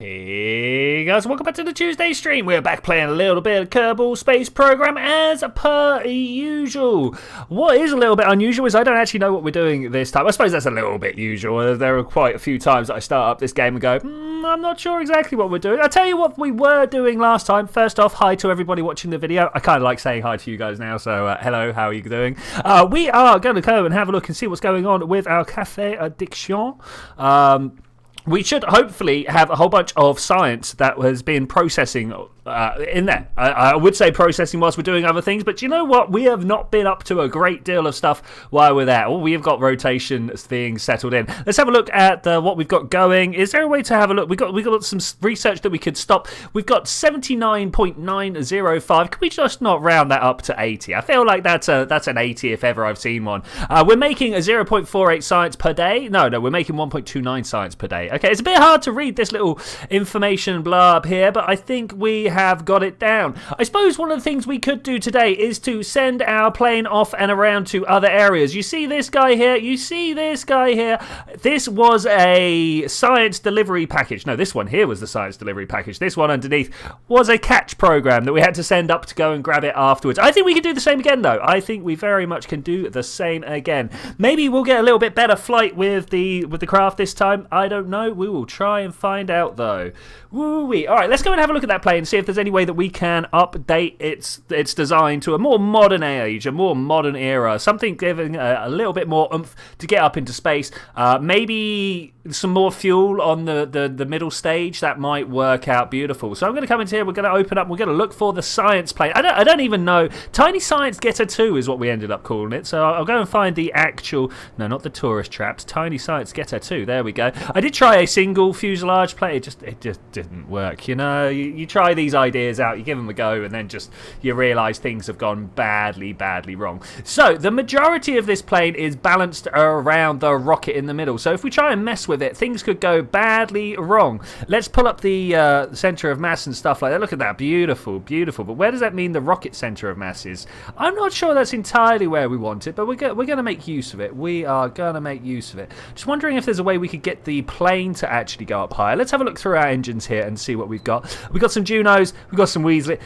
Hey guys, welcome back to the Tuesday stream. We're back playing a little bit of Kerbal Space Program as per usual. What is a little bit unusual is I don't actually know what we're doing this time. I suppose that's a little bit usual. There are quite a few times that I start up this game and go, I'm not sure exactly what we're doing. I'll tell you what we were doing last time. First off, hi to everybody watching the video. I kind of like saying hi to you guys now, so hello, how are you doing? We are going to go and have a look and see what's going on with our Cafe Addiction. We should hopefully have a whole bunch of science that has been processing in there. I would say processing whilst we're doing other things, but you know what? We have not been up to a great deal of stuff while we're there. We have got rotation things settled in. Let's have a look at what we've got going. Is there a way to have a look? We've got some research that we could stop. We've got 79.905. Can we just not round that up to 80? I feel like that's an 80 if ever I've seen one. We're making a 0.48 science per day. No, we're making 1.29 science per day. Okay, it's a bit hard to read this little information blurb here, but I think we have got it down. I suppose one of the things we could do today is to send our plane off and around to other areas. You see this guy here? You see this guy here? This was a science delivery package. No, this one here was the science delivery package. This one underneath was a catch program that we had to send up to go and grab it afterwards. I think we can do the same again, though. I think we very much can do the same again. Maybe we'll get a little bit better flight with the craft this time. I don't know. We will try and find out, though. Woo-wee. All right, let's go and have a look at that plane and see if there's any way that we can update its design to a more modern age, a more modern era, something giving a little bit more oomph to get up into space. Maybe some more fuel on the middle stage. That might work out beautiful. So I'm going to come into here. We're going to open up. We're going to look for the science plane. I don't even know. Tiny Science Getter 2 is what we ended up calling it. So I'll go and find the actual, no, not the tourist traps. Tiny Science Getter 2. There we go. I did try a single fuselage plane. It just didn't work. You know, you try these ideas out, you give them a go, and then just you realise things have gone badly wrong. So the majority of this plane is balanced around the rocket in the middle. So if we try and mess with it, things could go badly wrong. Let's pull up the centre of mass and stuff like that. Look at that, beautiful. But where does that mean the rocket centre of mass is? I'm not sure that's entirely where we want it, but we're going to make use of it. We are going to make use of it. Just wondering if there's a way we could get the plane to actually go up higher. Let's have a look through our engines here and see what we've got. We've got some Junos, we've got some Weasley.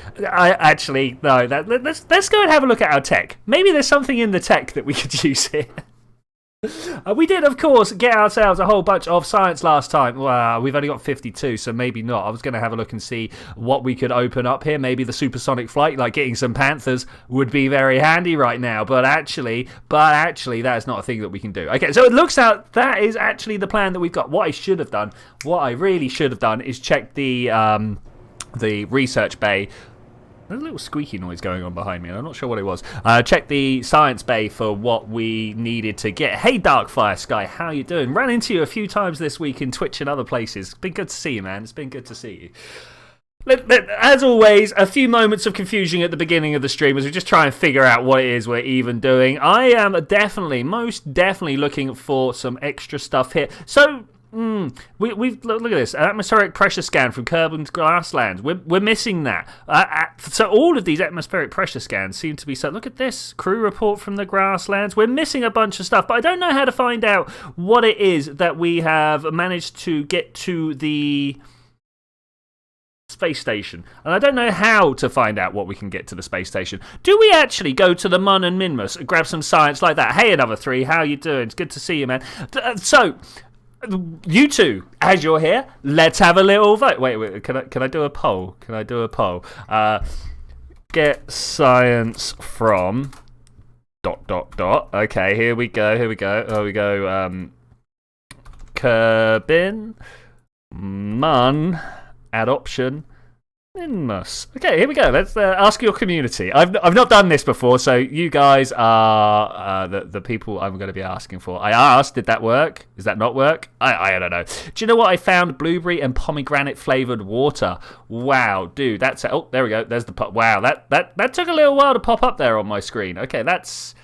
Let's go and have a look at our tech. Maybe there's something in the tech that we could use here. We did, of course, get ourselves a whole bunch of science last time. Well, we've only got 52, so maybe not. I was going to have a look and see what we could open up here. Maybe the supersonic flight, like getting some Panthers, would be very handy right now. But actually, that is not a thing that we can do. Okay, so it looks out that is actually the plan that we've got. What I really should have done, is check the research bay. There's a little squeaky noise going on behind me, and I'm not sure what it was. Check the science bay for what we needed to get. Hey, Darkfire Sky, how you doing? Ran into you a few times this week in Twitch and other places. It's been good to see you, man. It's been good to see you. As always, a few moments of confusion at the beginning of the stream as we just try and figure out what it is we're even doing. I am most definitely looking for some extra stuff here. So, we've look at this, an atmospheric pressure scan from Kerbal's grasslands. We're missing that. So all of these atmospheric pressure scans seem to be so. Look at this crew report from the grasslands. We're missing a bunch of stuff, but I don't know how to find out what it is that we have managed to get to the space station, and I don't know how to find out what we can get to the space station. Do we actually go to the Mun and Minmus and grab some science like that? Hey, another three, how you doing? It's good to see you, man. So you two, as you're here, let's have a little vote. Wait, can I do a poll? Get science from ... Okay, here we go. Kerbin, Mun, adoption, minmus. Okay, here we go. Let's ask your community. I've not done this before, so you guys are the people I'm going to be asking for. I asked, did that work? Does that not work? I don't know. Do you know what I found? Blueberry and pomegranate flavored water. Wow, dude, that's oh, there we go. There's the pop. Wow, that took a little while to pop up there on my screen. Okay, that's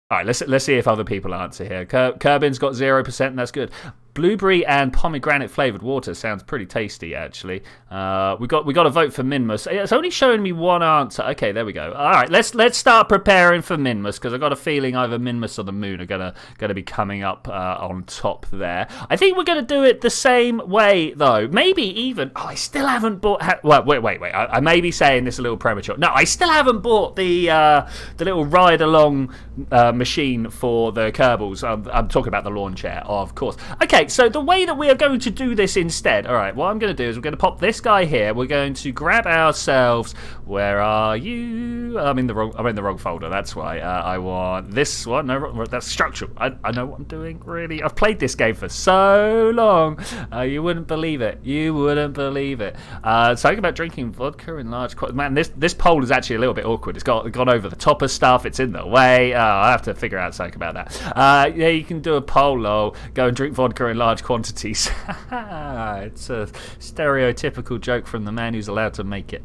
all right. Let's see if other people answer here. Kerbin's got 0%. That's good. Blueberry and pomegranate flavored water sounds pretty tasty, actually. We got to vote for minmus. It's only showing me one answer. Okay, there we go. All right, let's start preparing for minmus, because I've got a feeling either minmus or the moon are gonna be coming up on top there. I think we're gonna do it the same way though. Maybe even. Oh, I still haven't bought. Wait. I may be saying this a little premature. No, I still haven't bought the little ride along machine for the Kerbals. I'm talking about the lawn chair, of course. Okay, so the way that we are going to do this instead. All right, what I'm going to do is we're going to pop this guy here. We're going to grab ourselves. Where are you? I'm in the wrong folder. That's why. I want this one. No, that's structural. I know what I'm doing. Really, I've played this game for so long. You wouldn't believe it. You wouldn't believe it. Talking about drinking vodka in large quantities. Man, this poll is actually a little bit awkward. It's gone over the top of stuff. It's in the way. I have to figure out something about that. Yeah, you can do a poll. Go and drink vodka in large quantities. It's a stereotypical joke from the man who's allowed to make it.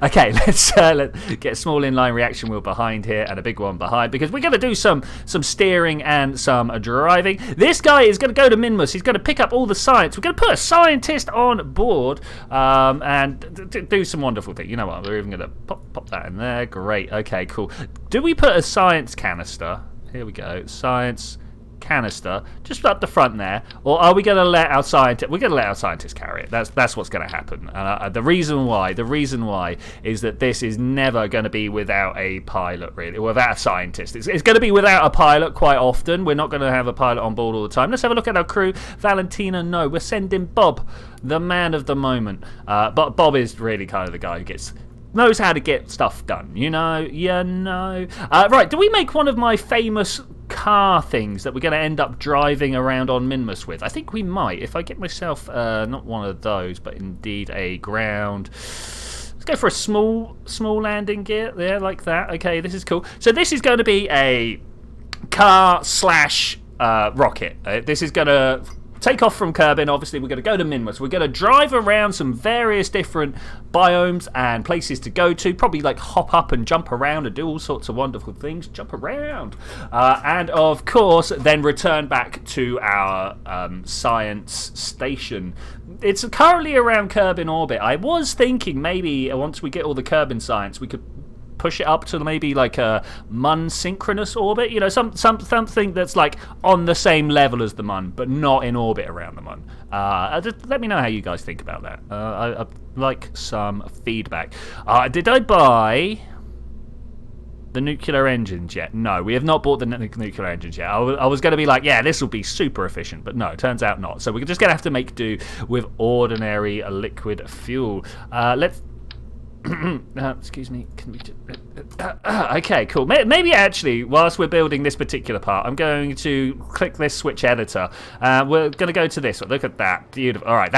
Okay, let's get a small inline reaction wheel behind here and a big one behind, because we're going to do some steering and some driving. This guy is going to go to minmus. He's going to pick up all the science. We're going to put a scientist on board and do some wonderful things. You know what? We're even going to pop that in there. Great. Okay, cool. Do we put a science canister? Here we go. Science canister just up the front there, or are we going to let our scientist? We're going to let our scientists carry it. That's what's going to happen. The reason why is that this is never going to be without a pilot, really, or without a scientist. It's going to be without a pilot quite often. We're not going to have a pilot on board all the time. Let's have a look at our crew. Valentina, no, we're sending Bob, the man of the moment. But Bob is really kind of the guy who knows how to get stuff done. You know. Right, do we make one of my famous car things that we're going to end up driving around on minmus with? I think we might. If I get myself not one of those, but indeed a ground. Let's go for a small landing gear there, like that. Okay, this is cool. So this is going to be a car / rocket. This is going to take off from Kerbin. Obviously, we're going to go to minmus. We're going to drive around some various different biomes and places to go to. Probably like hop up and jump around and do all sorts of wonderful things. Jump around. And of course, then return back to our science station. It's currently around Kerbin orbit. I was thinking maybe once we get all the Kerbin science, we could push it up to maybe like a Mun synchronous orbit, you know, something that's like on the same level as the Mun, but not in orbit around the Mun. Just let me know how you guys think about that. I'd like some feedback. Did I buy the nuclear engines yet? No, we have not bought the nuclear engines yet. I was going to be like, yeah, this will be super efficient, but no, turns out not. So we're just going to have to make do with ordinary liquid fuel. Let's excuse me, can we okay, cool. Maybe actually, whilst we're building this particular part, I'm going to click this switch editor. We're going to go to this. Look at that. Beautiful. All right,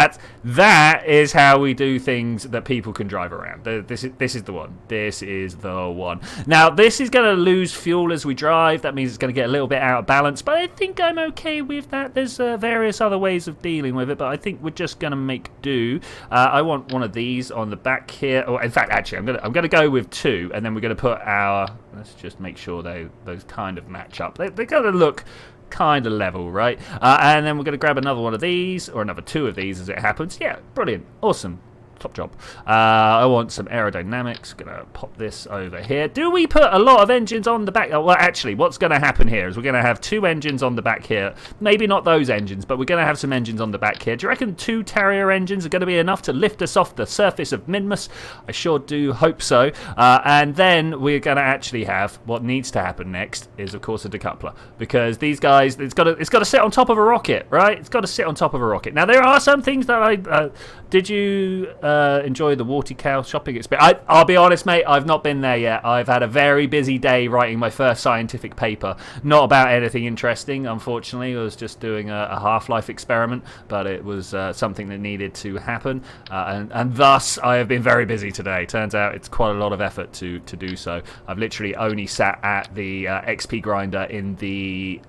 that is how we do things that people can drive around. This is the one. This is the one. Now, this is going to lose fuel as we drive. That means it's going to get a little bit out of balance, but I think I'm okay with that. There's various other ways of dealing with it, but I think we're just going to make do. I want one of these on the back here. Oh, in fact, actually, I'm going to go with two, and then we're going to put our. Let's just make sure those kind of match up. They're going to look kind of level, right? And then we're going to grab another one of these, or another two of these as it happens. Yeah, brilliant, awesome. Top job. I want some aerodynamics. Gonna pop this over here. Do we put a lot of engines on the back? Oh, well, actually, what's going to happen here is we're going to have two engines on the back here. Maybe not those engines, but we're going to have some engines on the back here. Do you reckon two Terrier engines are going to be enough to lift us off the surface of minmus? I sure do hope so. And then we're going to actually have what needs to happen next is, of course, a decoupler, because these guys, it's got to sit on top of a rocket, right? It's got to sit on top of a rocket. Now there are some things that I did you enjoy the Warty Cow shopping experience? I'll be honest, mate, I've not been there yet. I've had a very busy day writing my first scientific paper. Not about anything interesting, unfortunately. I was just doing a Half-Life experiment, but it was something that needed to happen. And thus, I have been very busy today. Turns out it's quite a lot of effort to do so. I've literally only sat at the XP grinder in the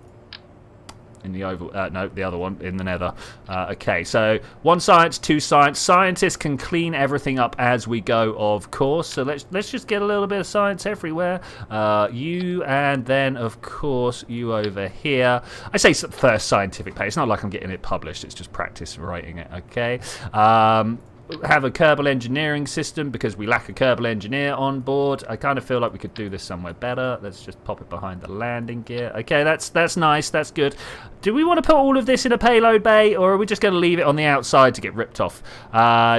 In the oval, no, the other one in the nether. Okay, so 1 science, 2 science. Scientists can clean everything up as we go, of course. So let's just get a little bit of science everywhere. You, and then of course you over here. I say first scientific page. It's not like I'm getting it published. It's just practice writing it. Okay. Have a Kerbal engineering system because we lack a Kerbal engineer on board. I kind of feel like we could do this somewhere better. Let's just pop it behind the landing gear. Okay, that's nice. That's good. Do we want to put all of this in a payload bay, or are we just going to leave it on the outside to get ripped off?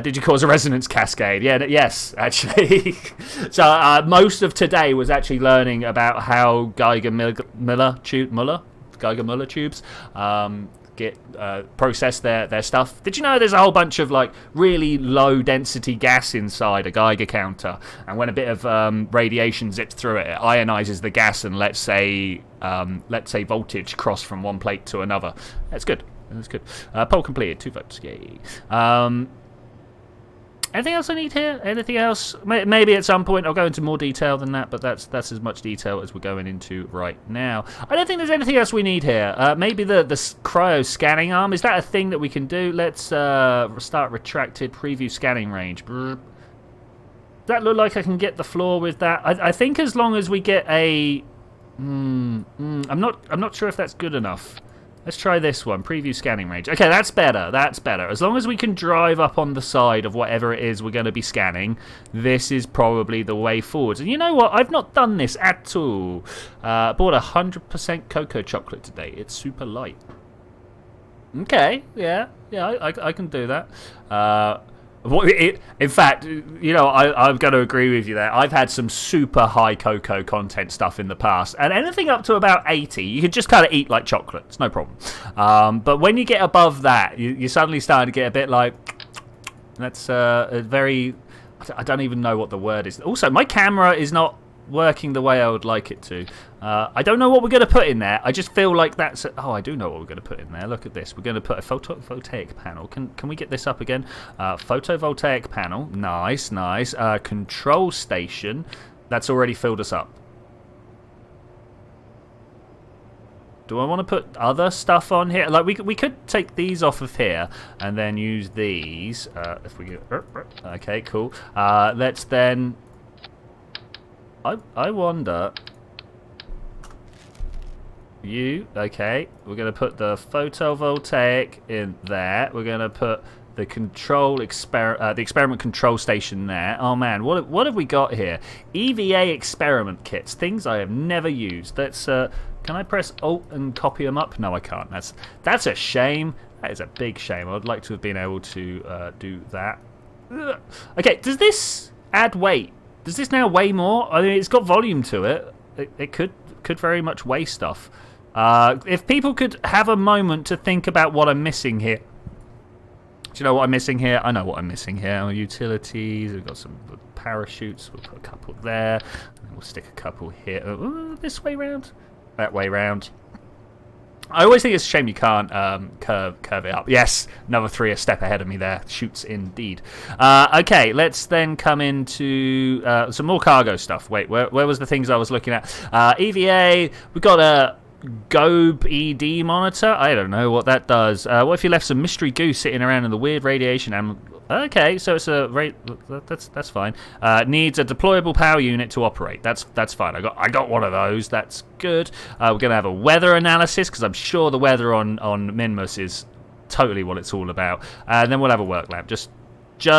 Did you cause a resonance cascade? Yeah, yes, actually. So most of today was actually learning about how Geiger-Müller tubes process their stuff. Did you know there's a whole bunch of like really low density gas inside a Geiger counter, and when a bit of radiation zips through it, it ionizes the gas and let's say voltage cross from one plate to another. That's good. That's good. Poll completed. 2 votes. Yay. Anything else I need here? Anything else? Maybe at some point I'll go into more detail than that, but that's as much detail as we're going into right now. I don't think there's anything else we need here. Maybe the cryo scanning arm. Is that a thing that we can do? Let's start retracted preview scanning range. Does that look like I can get the floor with that? I think as long as we get a... I'm not sure if that's good enough. Let's try this one, preview scanning range. Okay, that's better, that's better. As long as we can drive up on the side of whatever it is we're going to be scanning, this is probably the way forwards. And you know what? I've not done this at all. Bought 100% cocoa chocolate today. It's super light. Okay, yeah, I can do that. In fact, you know, I'm going to agree with you there. I've had some super high cocoa content stuff in the past, and anything up to about 80, you could just kind of eat like chocolate. It's no problem. But when you get above that, you're suddenly starting to get a bit like, that's a very, I don't even know what the word is. Also, my camera is not working the way I would like it to. I don't know what we're going to put in there. I just feel like that's... Oh, I do know what we're going to put in there. Look at this. We're going to put a photovoltaic panel. Can we get this up again? Photovoltaic panel. Nice, nice. Control station. That's already filled us up. Do I want to put other stuff on here? Like we could take these off of here and then use these. If we get... Okay, cool. Let's then... I wonder... Okay, we're going to put the photovoltaic in there. We're going to put the experiment control station there. Oh man, what have we got here? EVA experiment kits, things I have never used. Let's can I press Alt and copy them up? No, I can't. That's a shame. That is a big shame. I'd like to have been able to do that. Okay, does this add weight? Does this now weigh more? I mean, it's got volume to it. It could very much weigh stuff. If people could have a moment to think about what I'm missing here. Do you know what I'm missing here? I know what I'm missing here. Utilities, we've got some parachutes. We'll put a couple there. And then we'll stick a couple here. This way round? That way round. I always think it's a shame you can't curve it up. Yes, another 3 a step ahead of me there. Shoots indeed. Okay, let's then come into some more cargo stuff. Wait, where was the things I was looking at? EVA, we've got a Gobe ED monitor. I don't know what that does. What if you left some mystery goo sitting around in the weird radiation Okay, so it's that's fine. Needs a deployable power unit to operate. That's fine. I got one of those. That's good. We're gonna have a weather analysis because I'm sure the weather on Minmus is totally what it's all about. And then we'll have a work lab just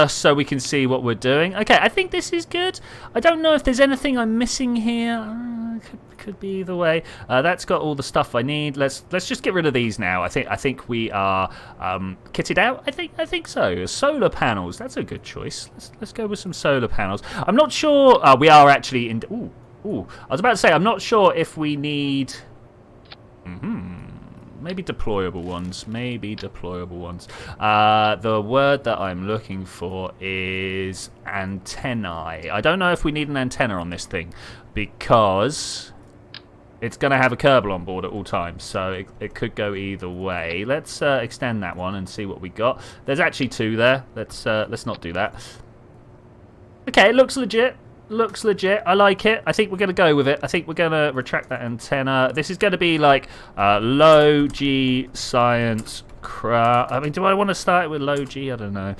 so we can see what we're doing. Okay, I think this is good. I don't know if there's anything I'm missing here. Could be either way. That's got all the stuff I need. Let's just get rid of these now. I think we are kitted out. I think so. Solar panels. That's a good choice. Let's go with some solar panels. I'm not sure. We are actually in. Ooh. I was about to say I'm not sure if we need. Maybe deployable ones. The word that I'm looking for is antennae. I don't know if we need an antenna on this thing because it's going to have a Kerbal on board at all times, so it could go either way. Let's extend that one and see what we got. There's actually 2 there. Let's not do that. Okay, it looks legit. looks legit. I like it. I think we're going to go with it. I think we're going to retract that antenna. This is going to be like low G science craft. I mean, do I want to start with low G? I don't know.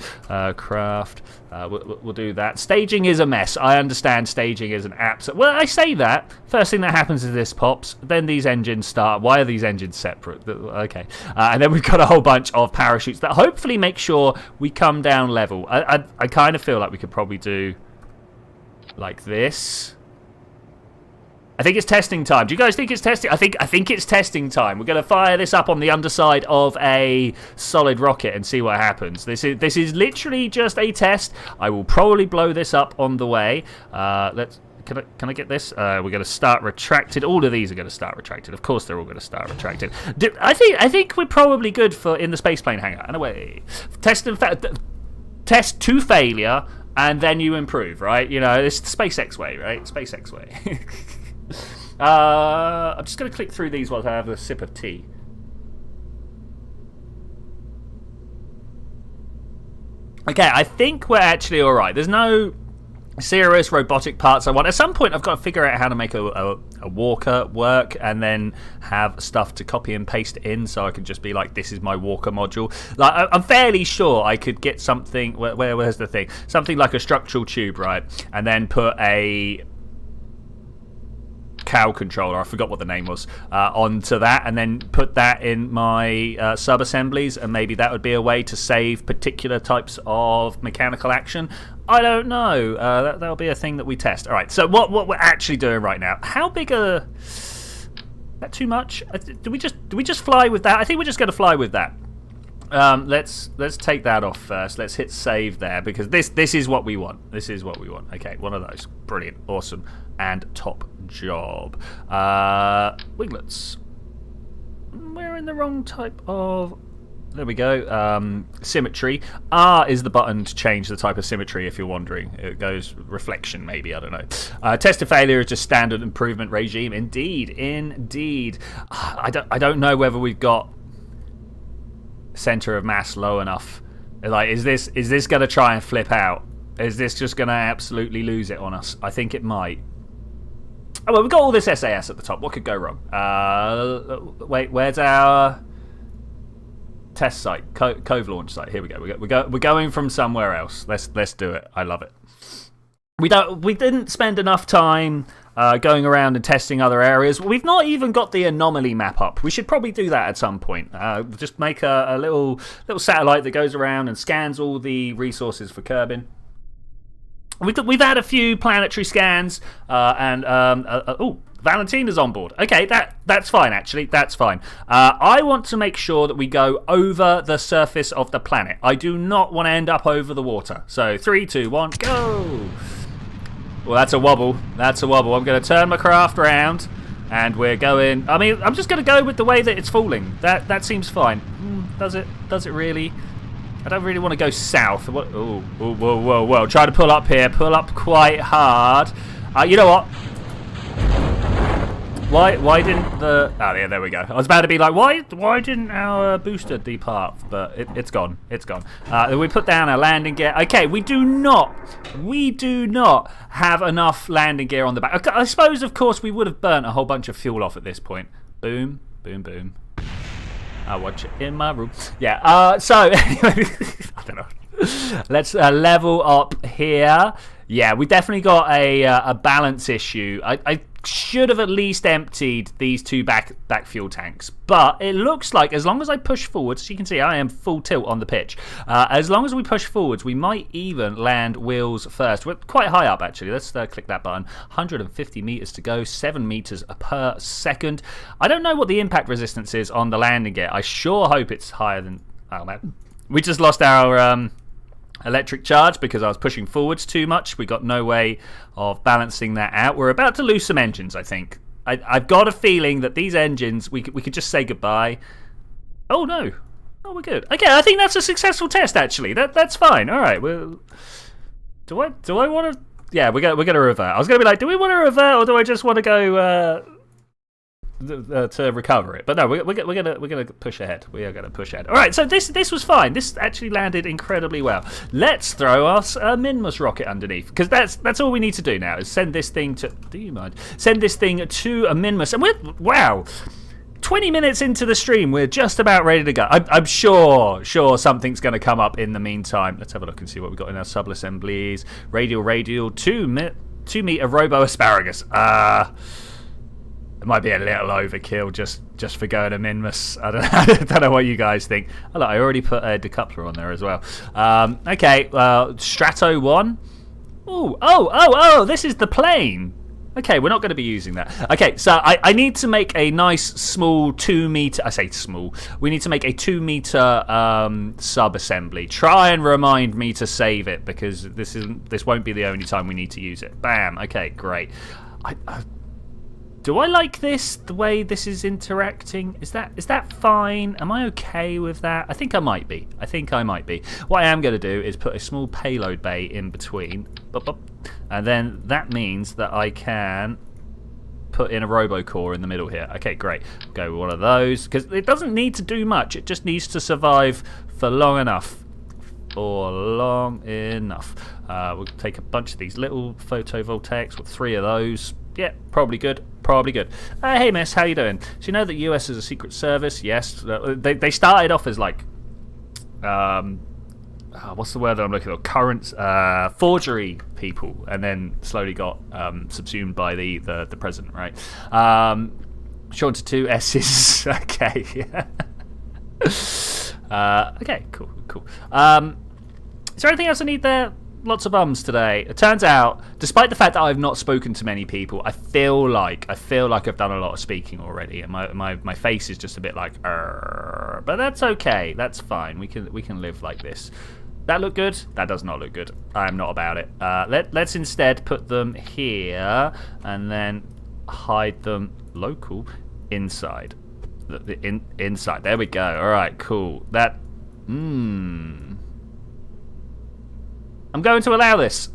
Craft. We'll do that. Staging is a mess. I understand staging is an absolute... Well, I say that. First thing that happens is this pops. Then these engines start. Why are these engines separate? Okay. And then we've got a whole bunch of parachutes that hopefully make sure we come down level. I kind of feel like we could probably do like this. I think it's testing time. Do you guys think it's testing? I think it's testing time. We're going to fire this up on the underside of a solid rocket and see what happens. This is literally just a test. I will probably blow this up on the way. Can I get this? We're going to start retracted. All of these are going to start retracted. Of course, they're all going to start retracted. I think we're probably good for in the spaceplane hangar. And away. Test to failure, and then you improve. Right? You know, it's the SpaceX way, right? SpaceX way. I'm just going to click through these while I have a sip of tea. Okay, I think we're actually all right. There's no serious robotic parts I want. At some point, I've got to figure out how to make a walker work and then have stuff to copy and paste in so I can just be like, this is my walker module. Like, I'm fairly sure I could get something... Where's the thing? Something like a structural tube, right? And then put a... cow controller, I forgot what the name was, onto that, and then put that in my sub-assemblies, and maybe that would be a way to save particular types of mechanical action. I don't know. That'll be a thing that we test. All right, so what we're actually doing right now, how big a... that too much? Do we just fly with that? I think we're just going to fly with that. Let's take that off first. Let's hit save there, because this is what we want. This is what we want. Okay, one of those. Brilliant, awesome, and top job. Winglets. We're in the wrong type of... There we go. Symmetry. R is the button to change the type of symmetry, if you're wondering. It goes reflection, maybe. I don't know. Test to failure is just standard improvement regime. Indeed. I don't know whether we've got center of mass low enough. Like, is this going to try and flip out? Is this just going to absolutely lose it on us? I think it might. Oh, well, we've got all this SAS at the top. What could go wrong? Wait, where's our test site? Cove launch site. Here we go. We're going from somewhere else. Let's do it. I love it. We didn't spend enough time going around and testing other areas. We've not even got the anomaly map up. We should probably do that at some point. Just make a little satellite that goes around and scans all the resources for Kerbin. We've had a few planetary scans, and Valentina's on board. Okay, that's fine, actually. That's fine. I want to make sure that we go over the surface of the planet. I do not want to end up over the water. So, 3, 2, 1, go! Well, that's a wobble. I'm going to turn my craft around, and we're going... I mean, I'm just going to go with the way that it's falling. That seems fine. Does it really? I don't really want to go south. Whoa. Try to pull up here. Pull up quite hard. You know what? Why didn't the... Oh, yeah, there we go. I was about to be like, why didn't our booster depart? But it's gone. It's gone. We put down our landing gear. Okay, we do not have enough landing gear on the back. I suppose, of course, we would have burnt a whole bunch of fuel off at this point. Boom, boom, boom. I watch it in my room. Yeah, so... I don't know. Let's level up here. Yeah, we definitely got a balance issue. I should have at least emptied these two back fuel tanks. But it looks like as long as I push forwards, you can see I am full tilt on the pitch. As long as we push forwards, we might even land wheels first. We're quite high up, actually. Let's click that button. 150 meters to go, 7 meters per second. I don't know what the impact resistance is on the landing gear. I sure hope it's higher than... Oh, man. We just lost our... electric charge because I was pushing forwards too much. We got no way of balancing that out. We're about to lose some engines, I think. I've got a feeling that these engines, we could just say goodbye. Oh, no. Oh, we're good. Okay, I think that's a successful test, actually. That's fine. All right. Well, do I want to... Yeah, we're going to revert. I was going to be like, do we want to revert or do I just want to go... to recover it. But no, we're gonna push ahead. We are gonna push ahead. All right. So this was fine. This actually landed incredibly well. Let's throw us a minmus rocket underneath, because that's all we need to do now is send this thing to. Do you mind? Send this thing to a minmus, and wow. 20 minutes into the stream, we're just about ready to go. I'm sure something's going to come up in the meantime. Let's have a look and see what we've got in our sub-assemblies. Radial, 2 meter robo asparagus. It might be a little overkill just for going to minmus. I don't know what you guys think. Oh, look, I already put a decoupler on there as well. Okay, Strato 1. Oh, this is the plane. Okay, we're not going to be using that. Okay, so I need to make a nice small 2 meter. I say small. We need to make a 2 meter sub-assembly. Try and remind me to save it, because this won't be the only time we need to use it. Bam. Okay, great. Do I like this, the way this is interacting? Is that fine? Am I okay with that? I think I might be. What I am going to do is put a small payload bay in between. And then that means that I can put in a robocore in the middle here. Okay, great. Go with one of those, because it doesn't need to do much. It just needs to survive for long enough. We'll take a bunch of these little photovoltaics, with 3 of those. Yeah, probably good. Hey, miss, how you doing? So you know that US is a secret service? Yes. They started off as like, what's the word that I'm looking for? Current forgery people, and then slowly got subsumed by the president, right? Short to 2 S's. Okay. Okay, cool. Is there anything else I need there? Lots of ums today. It turns out, despite the fact that I've not spoken to many people, I feel like I've done a lot of speaking already, and my face is just a bit like, but that's okay. That's fine. We can live like this. That look good? That does not look good. I am not about it. Let's instead put them here and then hide them local inside. Inside. There we go. All right, cool. That. I'm going to allow this.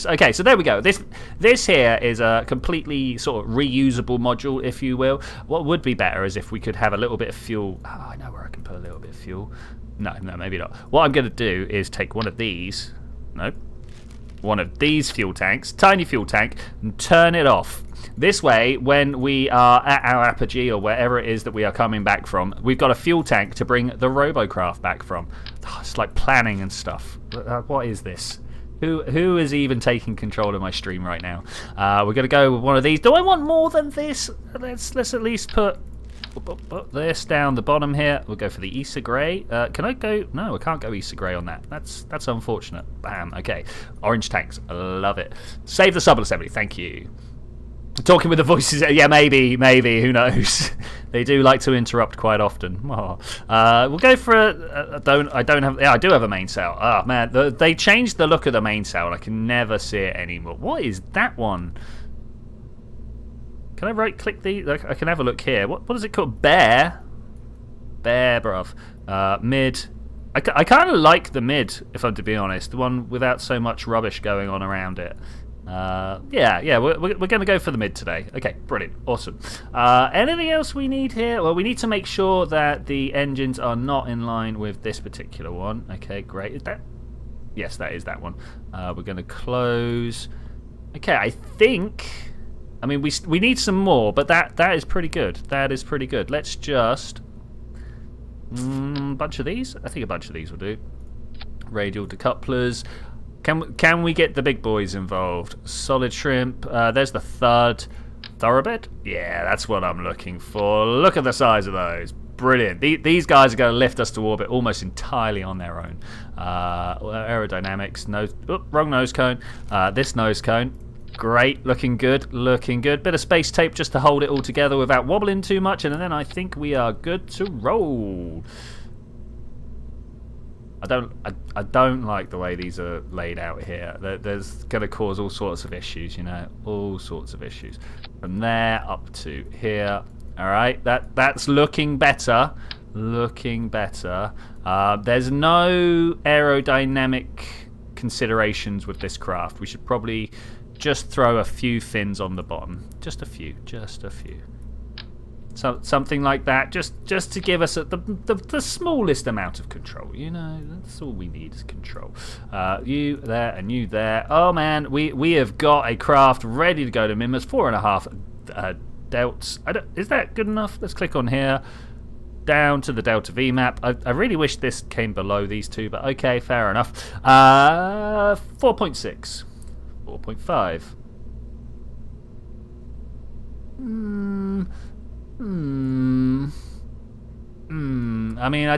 Okay, so there we go. This here is a completely sort of reusable module, if you will. What would be better is if we could have a little bit of fuel. Oh, I know where I can put a little bit of fuel. No, maybe not. What I'm going to do is take one of these. Nope. One of these fuel tanks, tiny fuel tank, and turn it off. This way, when we are at our apogee or wherever it is that we are coming back from, we've got a fuel tank to bring the Robocraft back from. Oh, it's like planning and stuff. What is this? Who is even taking control of my stream right now? We're going to go with one of these. Do I want more than this? Let's at least put this down the bottom here. We'll go for the Issa Grey. Can I go? No, I can't go Issa Grey on that. That's unfortunate. Bam. Okay. Orange tanks. I love it. Save the sub-assembly. Thank you. Talking with the voices. Yeah, maybe. Who knows? They do like to interrupt quite often. Oh. We'll go for I do have a main cell. Oh man, they changed the look of the main cell, and I can never see it anymore. What is that one? Can I right click I can have a look here. What is it called? Bear, bruv. Mid. I kind of like the mid, if I'm to be honest. The one without so much rubbish going on around it. Yeah, we're going to go for the mid today. Okay, brilliant, awesome. Anything else we need here? Well, we need to make sure that the engines are not in line with this particular one. Okay, great. Is that? Yes, that is that one. We're going to close. Okay, I think. I mean, we need some more, but that is pretty good. Let's just bunch of these. I think a bunch of these will do. Radial decouplers. Can we get the big boys involved? Solid shrimp. There's the thoroughbred. Yeah, that's what I'm looking for. Look at the size of those. Brilliant. These guys are going to lift us to orbit almost entirely on their own. Aerodynamics. Wrong nose cone. This nose cone. Great. Looking good. Bit of space tape just to hold it all together without wobbling too much, and then I think we are good to roll. I don't like the way these are laid out here. There's going to cause all sorts of issues, all sorts of issues. From there up to here. All right, that's looking better. There's no aerodynamic considerations with this craft. We should probably just throw a few fins on the bottom. Just a few. So, something like that, just to give us the smallest amount of control. You know, that's all we need is control. You there and you there. Oh man, we have got a craft ready to go to minmus. 4.5 delts. Is that good enough? Let's click on here. Down to the Delta V map. I really wish this came below these two, but okay, fair enough. 4.6. 4.5. I mean,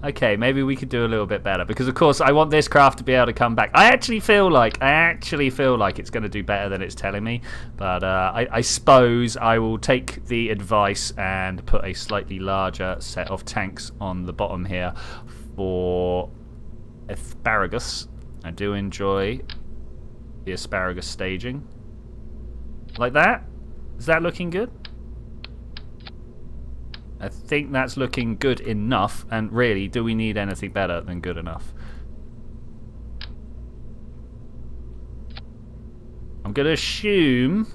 okay, maybe we could do a little bit better because, of course, I want this craft to be able to come back. I actually feel like it's going to do better than it's telling me, but I suppose I will take the advice and put a slightly larger set of tanks on the bottom here for asparagus. I do enjoy the asparagus staging. Like that? Is that looking good? I think that's looking good enough, and really, do we need anything better than good enough? I'm going to assume,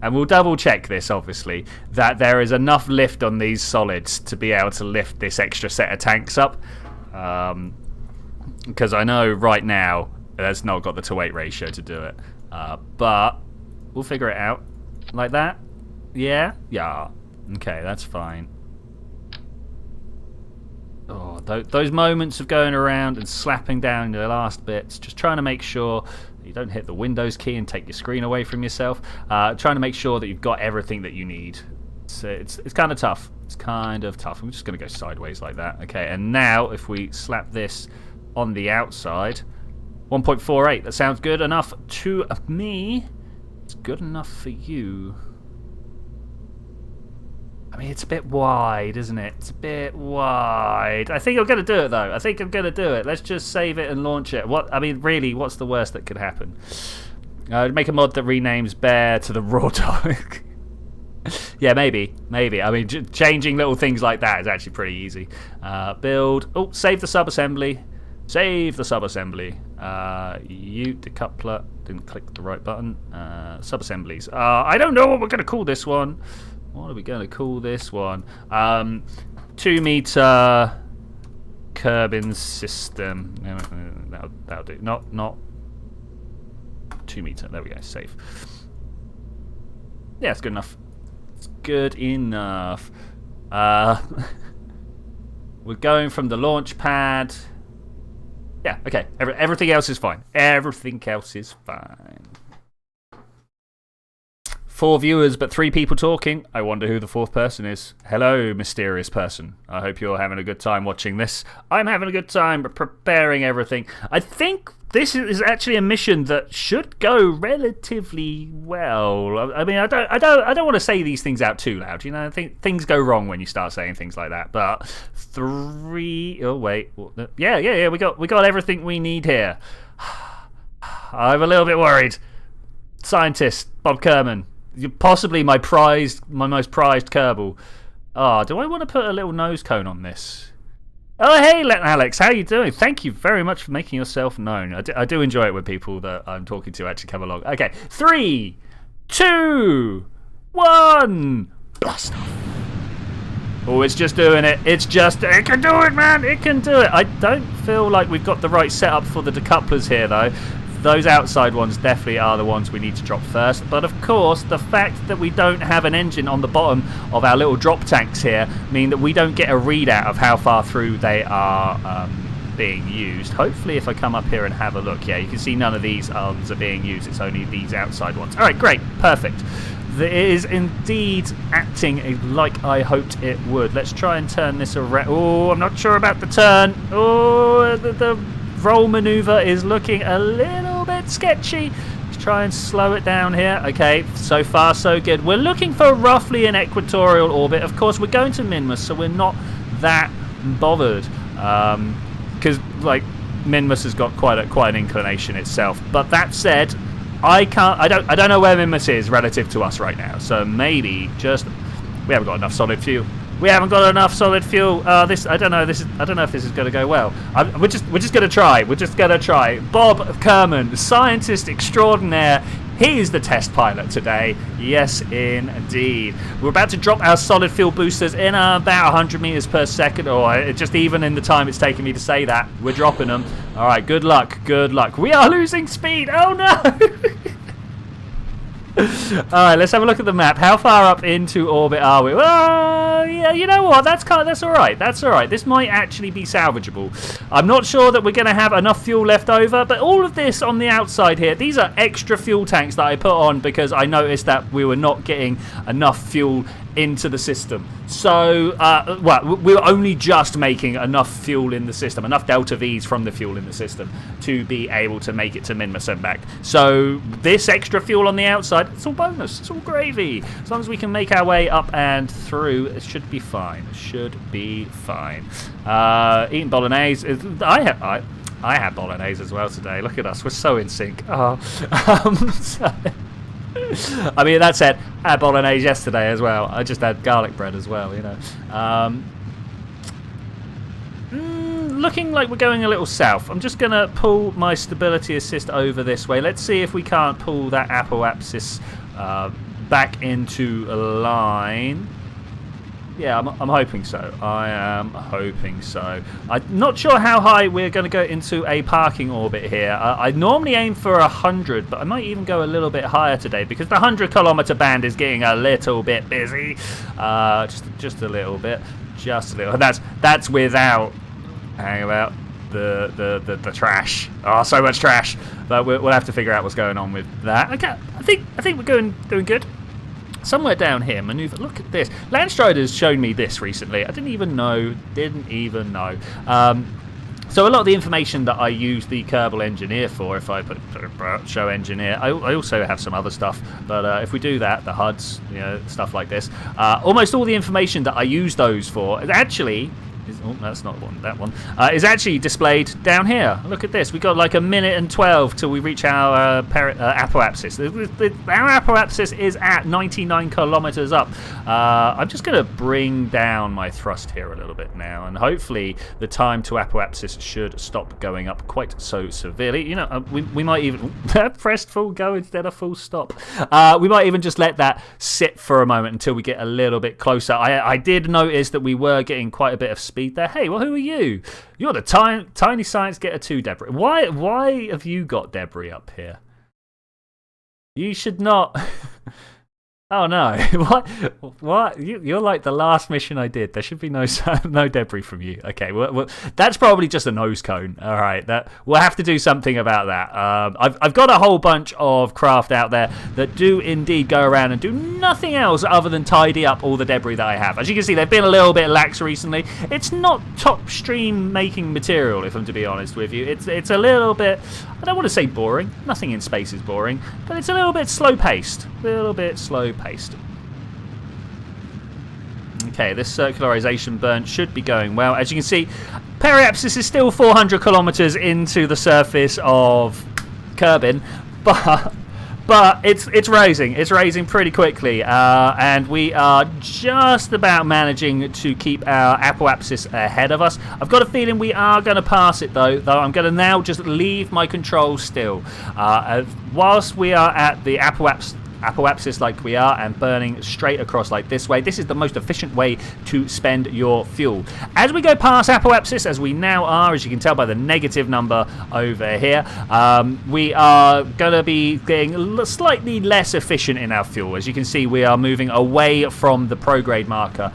and we'll double check this obviously, that there is enough lift on these solids to be able to lift this extra set of tanks up. Because I know right now that's not got the to weight ratio to do it. But we'll figure it out. Like that? Yeah? Yeah. Okay, that's fine. Oh, those moments of going around and slapping down the last bits, just trying to make sure that you don't hit the Windows key and take your screen away from yourself. Trying to make sure that you've got everything that you need. It's kind of tough. It's kind of tough. I'm just going to go sideways like that. Okay, and now if we slap this on the outside, 1.48. That sounds good enough to me. It's good enough for you. I mean, it's a bit wide, isn't it? It's a bit wide. I think I'm going to do it, though. I think I'm going to do it. Let's just save it and launch it. I mean, really, what's the worst that could happen? Make a mod that renames Bear to the Raw Dog. Yeah, maybe. I mean, changing little things like that is actually pretty easy. Build. Oh, save the sub-assembly. Save the sub-assembly. Decoupler. Didn't click the right button. Sub-assemblies. I don't know what we're going to call this one. What are we going to call this one? 2 meter Kerbal system. That'll do. Not 2 meter. There we go. Safe. Yeah, it's good enough. It's good enough. We're going from the launch pad. Yeah, okay. Everything else is fine. Everything else is fine. 4 viewers, but 3 people talking. I wonder who the 4th person is. Hello, mysterious person. I hope you're having a good time watching this. I'm having a good time preparing everything. I think this is actually a mission that should go relatively well. I mean, I don't want to say these things out too loud. You know, I think things go wrong when you start saying things like that. But 3. Oh wait, yeah. We got everything we need here. I'm a little bit worried. Scientist Bob Kerman. You're possibly my most prized Kerbal. Oh, do I want to put a little nose cone on this? Oh, hey, Alex, how you doing? Thank you very much for making yourself known. I do enjoy it when people that I'm talking to actually come along. Okay, 3, 2, 1, blast off. Oh, it's just doing it. It can do it, man. It can do it. I don't feel like we've got the right setup for the decouplers here, though. Those outside ones definitely are the ones we need to drop first. But of course, the fact that we don't have an engine on the bottom of our little drop tanks here mean that we don't get a readout of how far through they are being used. Hopefully, if I come up here and have a look, yeah, you can see none of these arms are being used. It's only these outside ones. All right, great, perfect. It is indeed acting like I hoped it would. Let's try and turn this around. Oh, I'm not sure about the turn. Oh, the roll maneuver is looking a little bit sketchy. Let's try and slow it down here. Okay, so far so good. We're looking for roughly an equatorial orbit. Of course, we're going to minmus, so we're not that bothered. Because, like, minmus has got quite an inclination itself. But that said, I don't know where minmus is relative to us right now. So maybe we haven't got enough solid fuel. We haven't got enough solid fuel. I don't know. I don't know if this is going to go well. We're just going to try. We're just going to try. Bob Kerman, scientist extraordinaire. He's the test pilot today. Yes, indeed. We're about to drop our solid fuel boosters in about 100 meters per second, or just even in the time it's taken me to say that. We're dropping them. All right, good luck. Good luck. We are losing speed. Oh, no. Alright, let's have a look at the map. How far up into orbit are we? Yeah, you know what? That's alright. That's alright. This might actually be salvageable. I'm not sure that we're going to have enough fuel left over, but all of this on the outside here, these are extra fuel tanks that I put on because I noticed that we were not getting enough fuel into the system. So, we were only just making enough fuel in the system, enough Delta Vs from the fuel in the system to be able to make it to minmus and back. So, this extra fuel on the outside, it's all bonus. It's all gravy. As long as we can make our way up and through, it should be fine. It should be fine. Eating bolognese. I had bolognese as well today. Look at us. We're so in sync. I mean, that said, I had bolognese yesterday as well. I just had garlic bread as well, you know. Looking like we're going a little south. I'm just going to pull my stability assist over this way. Let's see if we can't pull that apoapsis back into a line. Yeah, I'm hoping so. I am hoping so. I'm not sure how high we're going to go into a parking orbit here. I normally aim for 100, but I might even go a little bit higher today because the 100-kilometer band is getting a little bit busy. Just a little bit. Just a little. That's without. Hang about the trash. Oh, so much trash. But we'll have to figure out what's going on with that. Okay, I think we're doing good. Somewhere down here, maneuver. Look at this. Landstrider's shown me this recently. I didn't even know. So a lot of the information that I use the Kerbal engineer for, if I put show engineer, I also have some other stuff. But if we do that, the HUDs, you know, stuff like this, almost all the information that I use those for is actually. Oh, that's not that one. Is actually displayed down here. Look at this. We've got like 1 minute and 12 till we reach our apoapsis. Our apoapsis is at 99 kilometers up. I'm just going to bring down my thrust here a little bit now, and hopefully the time to apoapsis should stop going up quite so severely. You know, we might even pressed full go instead of full stop. We might even just let that sit for a moment until we get a little bit closer. I did notice that we were getting quite a bit of speed there. Hey, well, who are you? You're the tiny science getter 2 debris. Why have you got debris up here? You should not. Oh no! What? You're like the last mission I did. There should be no debris from you. Okay, well, that's probably just a nose cone. All right, we'll have to do something about that. I've got a whole bunch of craft out there that do indeed go around and do nothing else other than tidy up all the debris that I have. As you can see, they've been a little bit lax recently. It's not top stream making material, if I'm to be honest with you. It's a little bit. I don't want to say boring. Nothing in space is boring, but it's a little bit slow paced. Okay, this circularization burn should be going well. As you can see, periapsis is still 400 kilometers into the surface of Kerbin, but it's raising. It's raising pretty quickly, and we are just about managing to keep our apoapsis ahead of us. I've got a feeling we are going to pass it, though I'm going to now just leave my controls still. Whilst we are at the apoapsis like we are and burning straight across like this way, this is the most efficient way to spend your fuel. As we go past apoapsis, as we now are, as you can tell by the negative number over here, we are going to be getting slightly less efficient in our fuel. As you can see, we are moving away from the prograde marker,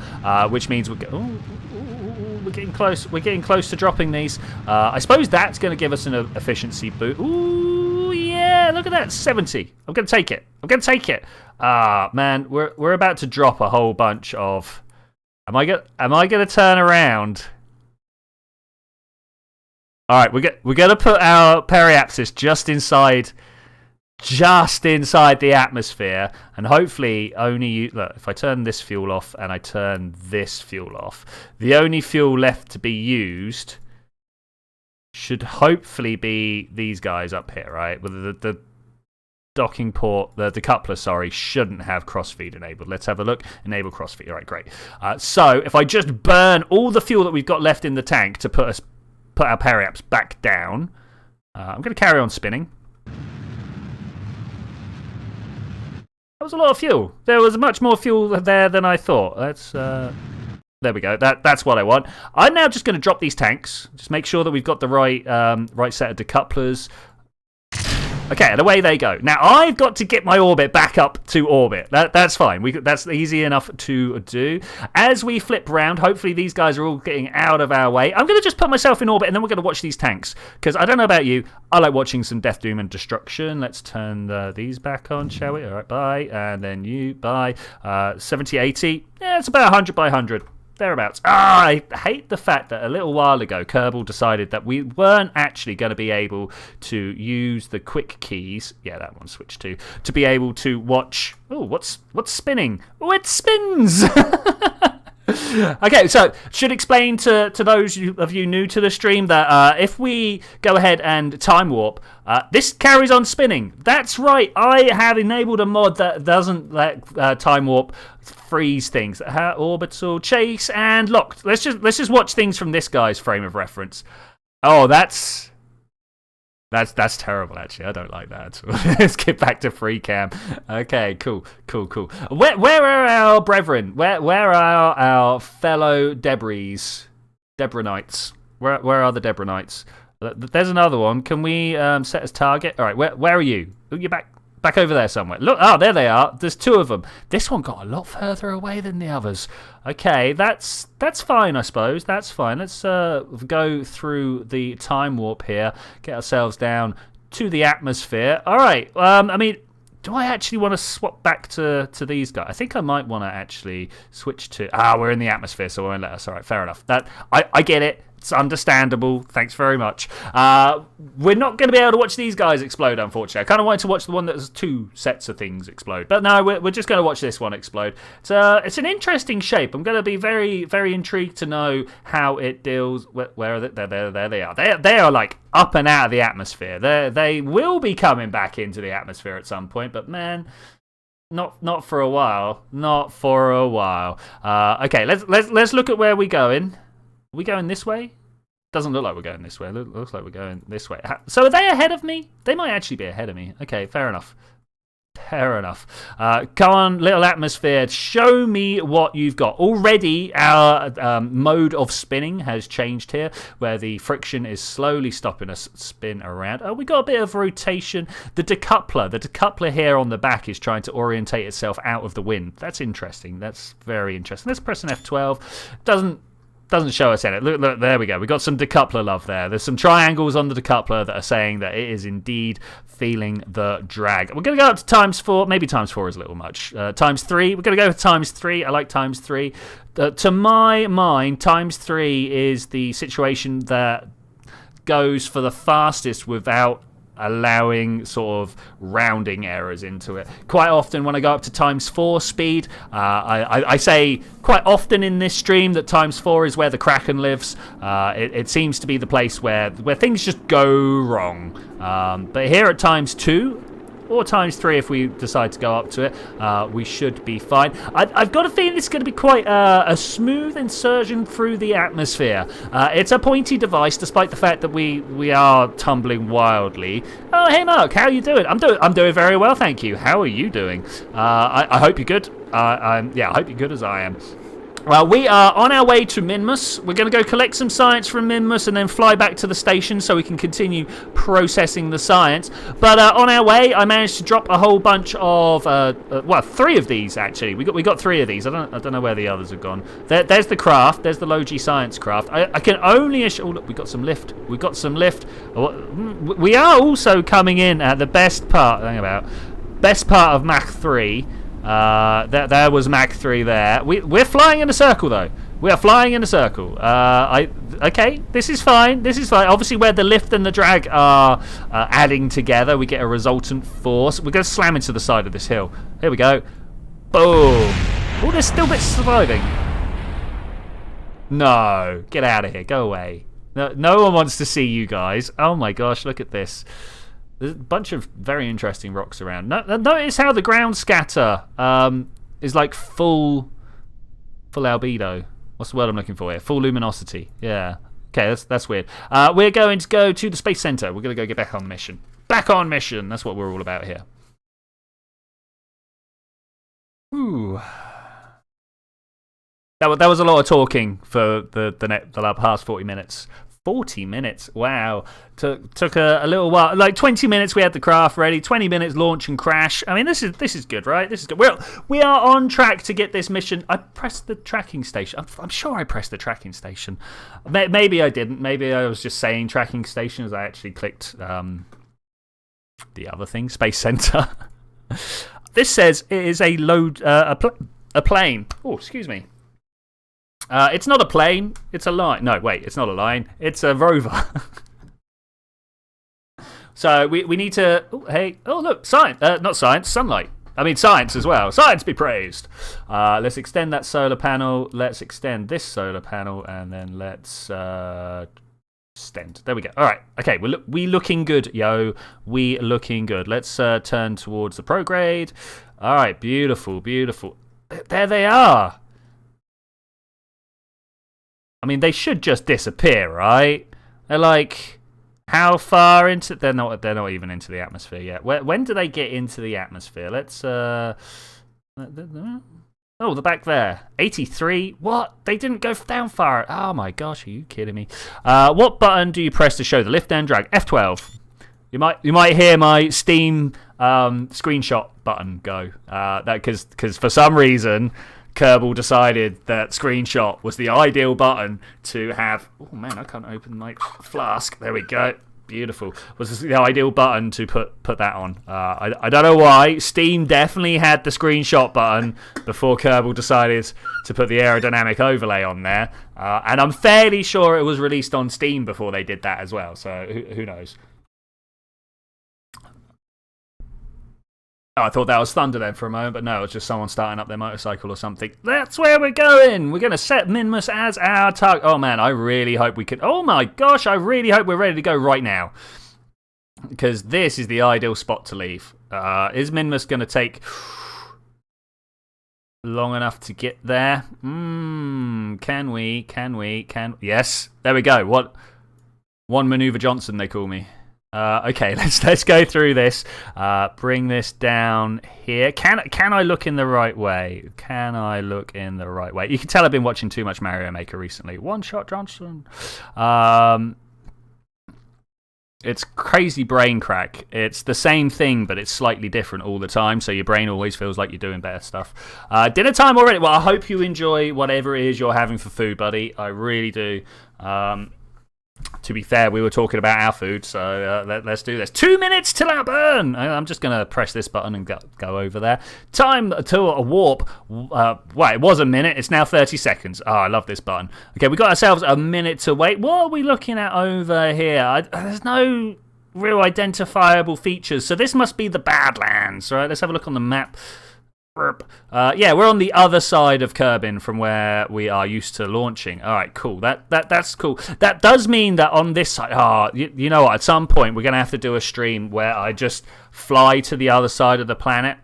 which means we're getting close. We're getting close to dropping these. I suppose that's going to give us an efficiency boost. Ooh, yeah, look at that, 70. I'm going to take it. Man, we're about to drop a whole bunch of. Am I going to turn around? All right, we're going to put our periapsis just inside the atmosphere, and hopefully only look, if I turn this fuel off and I turn this fuel off, the only fuel left to be used should hopefully be these guys up here, right? With docking port, the decoupler, sorry, shouldn't have crossfeed enabled. Let's have a look. Enable crossfeed. All right, great. So if I just burn all the fuel that we've got left in the tank to put our periaps back down, I'm going to carry on spinning. That was a lot of fuel. There was much more fuel there than I thought. There we go. That's what I want. I'm now just going to drop these tanks. Just make sure that we've got the right set of decouplers. Okay, and away they go. Now, I've got to get my orbit back up to orbit. That's fine. That's easy enough to do. As we flip round, hopefully these guys are all getting out of our way. I'm going to just put myself in orbit, and then we're going to watch these tanks. Because I don't know about you, I like watching some death, doom, and destruction. Let's turn these back on, shall we? All right, bye. And then you, bye. 70, 80. Yeah, it's about 100 by 100. Thereabouts. I hate the fact that a little while ago Kerbal decided that we weren't actually going to be able to use the quick keys. Yeah, that one switched to be able to watch. Oh, what's spinning? Oh, it spins. Okay, so should explain to those of you new to the stream that if we go ahead and time warp, this carries on spinning. That's right. I have enabled a mod that doesn't let time warp freeze things. Orbital chase and locked. Let's just watch things from this guy's frame of reference. Oh, that's terrible, actually. I don't like that. Let's get back to free cam. Okay, cool. Where are our brethren? Where are our fellow Debrys? Debronites. Where are the Debronites? There's another one. Can we set as target? All right, where are you? You're back over there somewhere. Look, there they are. There's two of them. This one got a lot further away than the others. Okay, that's fine, I suppose. That's fine. Let's go through the time warp here. Get ourselves down to the atmosphere. All right. I mean, do I actually want to swap back to these guys? I think I might want to actually switch to... we're in the atmosphere, so we won't let us. All right, fair enough. I get it. It's understandable. Thanks very much. We're not going to be able to watch these guys explode, unfortunately. I kind of wanted to watch the one that has two sets of things explode. But no, we're just going to watch this one explode. It's an interesting shape. I'm going to be very, very intrigued to know how it deals... Where are they? There they are. They are like up and out of the atmosphere. They will be coming back into the atmosphere at some point, but man... Not for a while. Not for a while. Okay, let's look at where we're going. Are we going this way? Doesn't look like we're going this way. Looks like we're going this way. So are they ahead of me? They might actually be ahead of me. Okay, fair enough. Come on, little atmosphere. Show me what you've got. Already our mode of spinning has changed here, where the friction is slowly stopping us spin around. Oh, we got a bit of rotation. The decoupler here on the back is trying to orientate itself out of the wind. That's interesting. That's very interesting. Let's press an F12. Doesn't show us in it. Look, there we go. We got some decoupler love there. There's some triangles on the decoupler that are saying that it is indeed feeling the drag. We're going to go up to ×4. Maybe ×4 is a little much. ×3. We're going to go with ×3. I like ×3. To my mind, ×3 is the situation that goes for the fastest without allowing sort of rounding errors into it. Quite often when I go up to ×4 speed, I say quite often in this stream that ×4 is where the Kraken lives. It seems to be the place where things just go wrong. But here at ×2 or ×3 if we decide to go up to it, we should be fine. I've got a feeling it's going to be quite a smooth insertion through the atmosphere. It's a pointy device, despite the fact that we are tumbling wildly. Oh, hey Mark, how are you doing? I'm doing very well, thank you. How are you doing? I hope you're good. I hope you're good as I am. Well, we are on our way to Minmus. We're going to go collect some science from Minmus and then fly back to the station so we can continue processing the science. But on our way, I managed to drop a whole bunch of, 3 of these actually. We got 3 of these. I don't know where the others have gone. There's the craft. There's the low G science craft. I can only assure. Oh look, we got some lift. We got some lift. We are also coming in at the best part. Best part of Mach 3. There was Mach 3 there. We're flying in a circle though. We are flying in a circle. Okay, this is fine. Obviously, where the lift and the drag are adding together, we get a resultant force. We're going to slam into the side of this hill. Here we go. Boom. Oh, there's still bits surviving. No, get out of here. Go away. No one wants to see you guys. Oh my gosh, look at this. There's a bunch of very interesting rocks around. Notice how the ground scatter is like full albedo. What's the word I'm looking for here? Full luminosity. Yeah. Okay, that's weird. We're going to go to the Space Center. We're going to go get back on mission. Back on mission. That's what we're all about here. Ooh. That was a lot of talking for the past 40 minutes. 40 minutes, wow. Took a little while. Like 20 minutes we had the craft ready, 20 minutes launch and crash. I mean, this is good, right? This is good. We are on track to get this mission. I pressed the tracking station. I'm sure I pressed the tracking station. Maybe I didn't. Maybe I was just saying tracking station as I actually clicked the other thing, Space Center. This says it is a plane. Oh, excuse me. It's not a plane, it's a line. No, wait, it's not a line, it's a rover. So we need to... Oh, look, science. Not science, sunlight. I mean, science as well. Science be praised. Let's extend that solar panel. Let's extend this solar panel, and then let's extend. There we go. All right. Okay, we looking good, yo. We looking good. Let's turn towards the prograde. All right, beautiful, beautiful. There they are. I mean, they should just disappear, right? They're like, how far into... They're not even into the atmosphere yet. When do they get into the atmosphere? Let's... Oh, they're back there. 83? What? They didn't go down far. Oh my gosh, are you kidding me? What button do you press to show the lift and drag? F12. You might hear my Steam screenshot button go. Because for some reason... Kerbal decided that screenshot was the ideal button to have... Oh, man, I can't open my flask. There we go. Beautiful. Was the ideal button to put that on. I don't know why. Steam definitely had the screenshot button before Kerbal decided to put the aerodynamic overlay on there. And I'm fairly sure it was released on Steam before they did that as well. So who knows? Oh, I thought that was thunder then for a moment, but no, it was just someone starting up their motorcycle or something. That's where we're going. We're going to set minmus as our target. Oh, man, I really hope we can... Oh, my gosh, I really hope we're ready to go right now. Because this is the ideal spot to leave. Is minmus going to take long enough to get there? Can we? Yes, there we go. What? One Maneuver Johnson, they call me. Okay, let's go through this. Bring this down here. Can I look in the right way? Can I look in the right way? You can tell I've been watching too much Mario Maker recently. One Shot Johnson. It's crazy brain crack. It's the same thing, but it's slightly different all the time, so your brain always feels like you're doing better stuff. Dinner time already. Well, I hope you enjoy whatever it is you're having for food, buddy. I really do. To be fair, we were talking about our food, so let's do this. 2 minutes till our burn! I'm just going to press this button and go over there. Time to a warp. Well, it was a minute. It's now 30 seconds. Oh, I love this button. Okay, we got ourselves a minute to wait. What are we looking at over here? There's no real identifiable features, so this must be the Badlands, right? Let's have a look on the map. Yeah, we're on the other side of Kerbin from where we are used to launching. All right, cool. That's cool. That does mean that on this side, you know what? At some point, we're going to have to do a stream where I just fly to the other side of the planet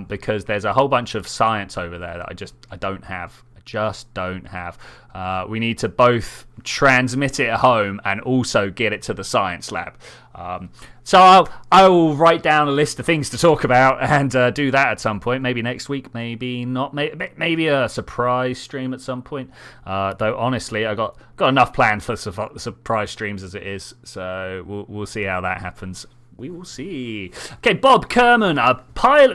because there's a whole bunch of science over there that I don't have. Just don't have. We need to both transmit it at home and also get it to the science lab. So I will write down a list of things to talk about and do that at some point. Maybe next week, maybe not. Maybe a surprise stream at some point. Though honestly, I got enough planned for surprise streams as it is. So we'll see how that happens. We will see. Okay, Bob Kerman, a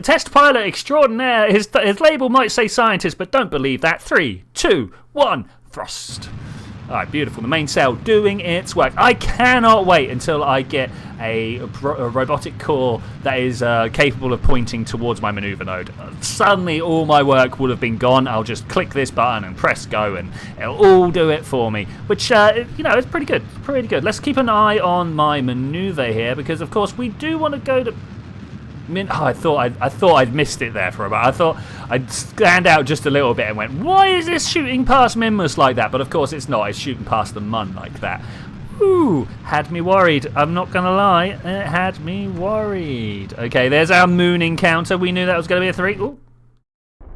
test pilot extraordinaire. His label might say scientist, but don't believe that. 3, 2, 1, thrust. All right, beautiful. The main cell doing its work. I cannot wait until I get a robotic core that is capable of pointing towards my maneuver node. Suddenly, all my work would have been gone. I'll just click this button and press go, and it'll all do it for me. Which, it's pretty good. Pretty good. Let's keep an eye on my maneuver here because, of course, we do want to go to... I thought I'd missed it there for a moment. I thought I'd stand out just a little bit and went, why is this shooting past minmus like that? But of course it's not. It's shooting past the mun like that. Ooh, had me worried. I'm not going to lie. It had me worried. Okay, there's our moon encounter. We knew that was going to be a 3. Ooh.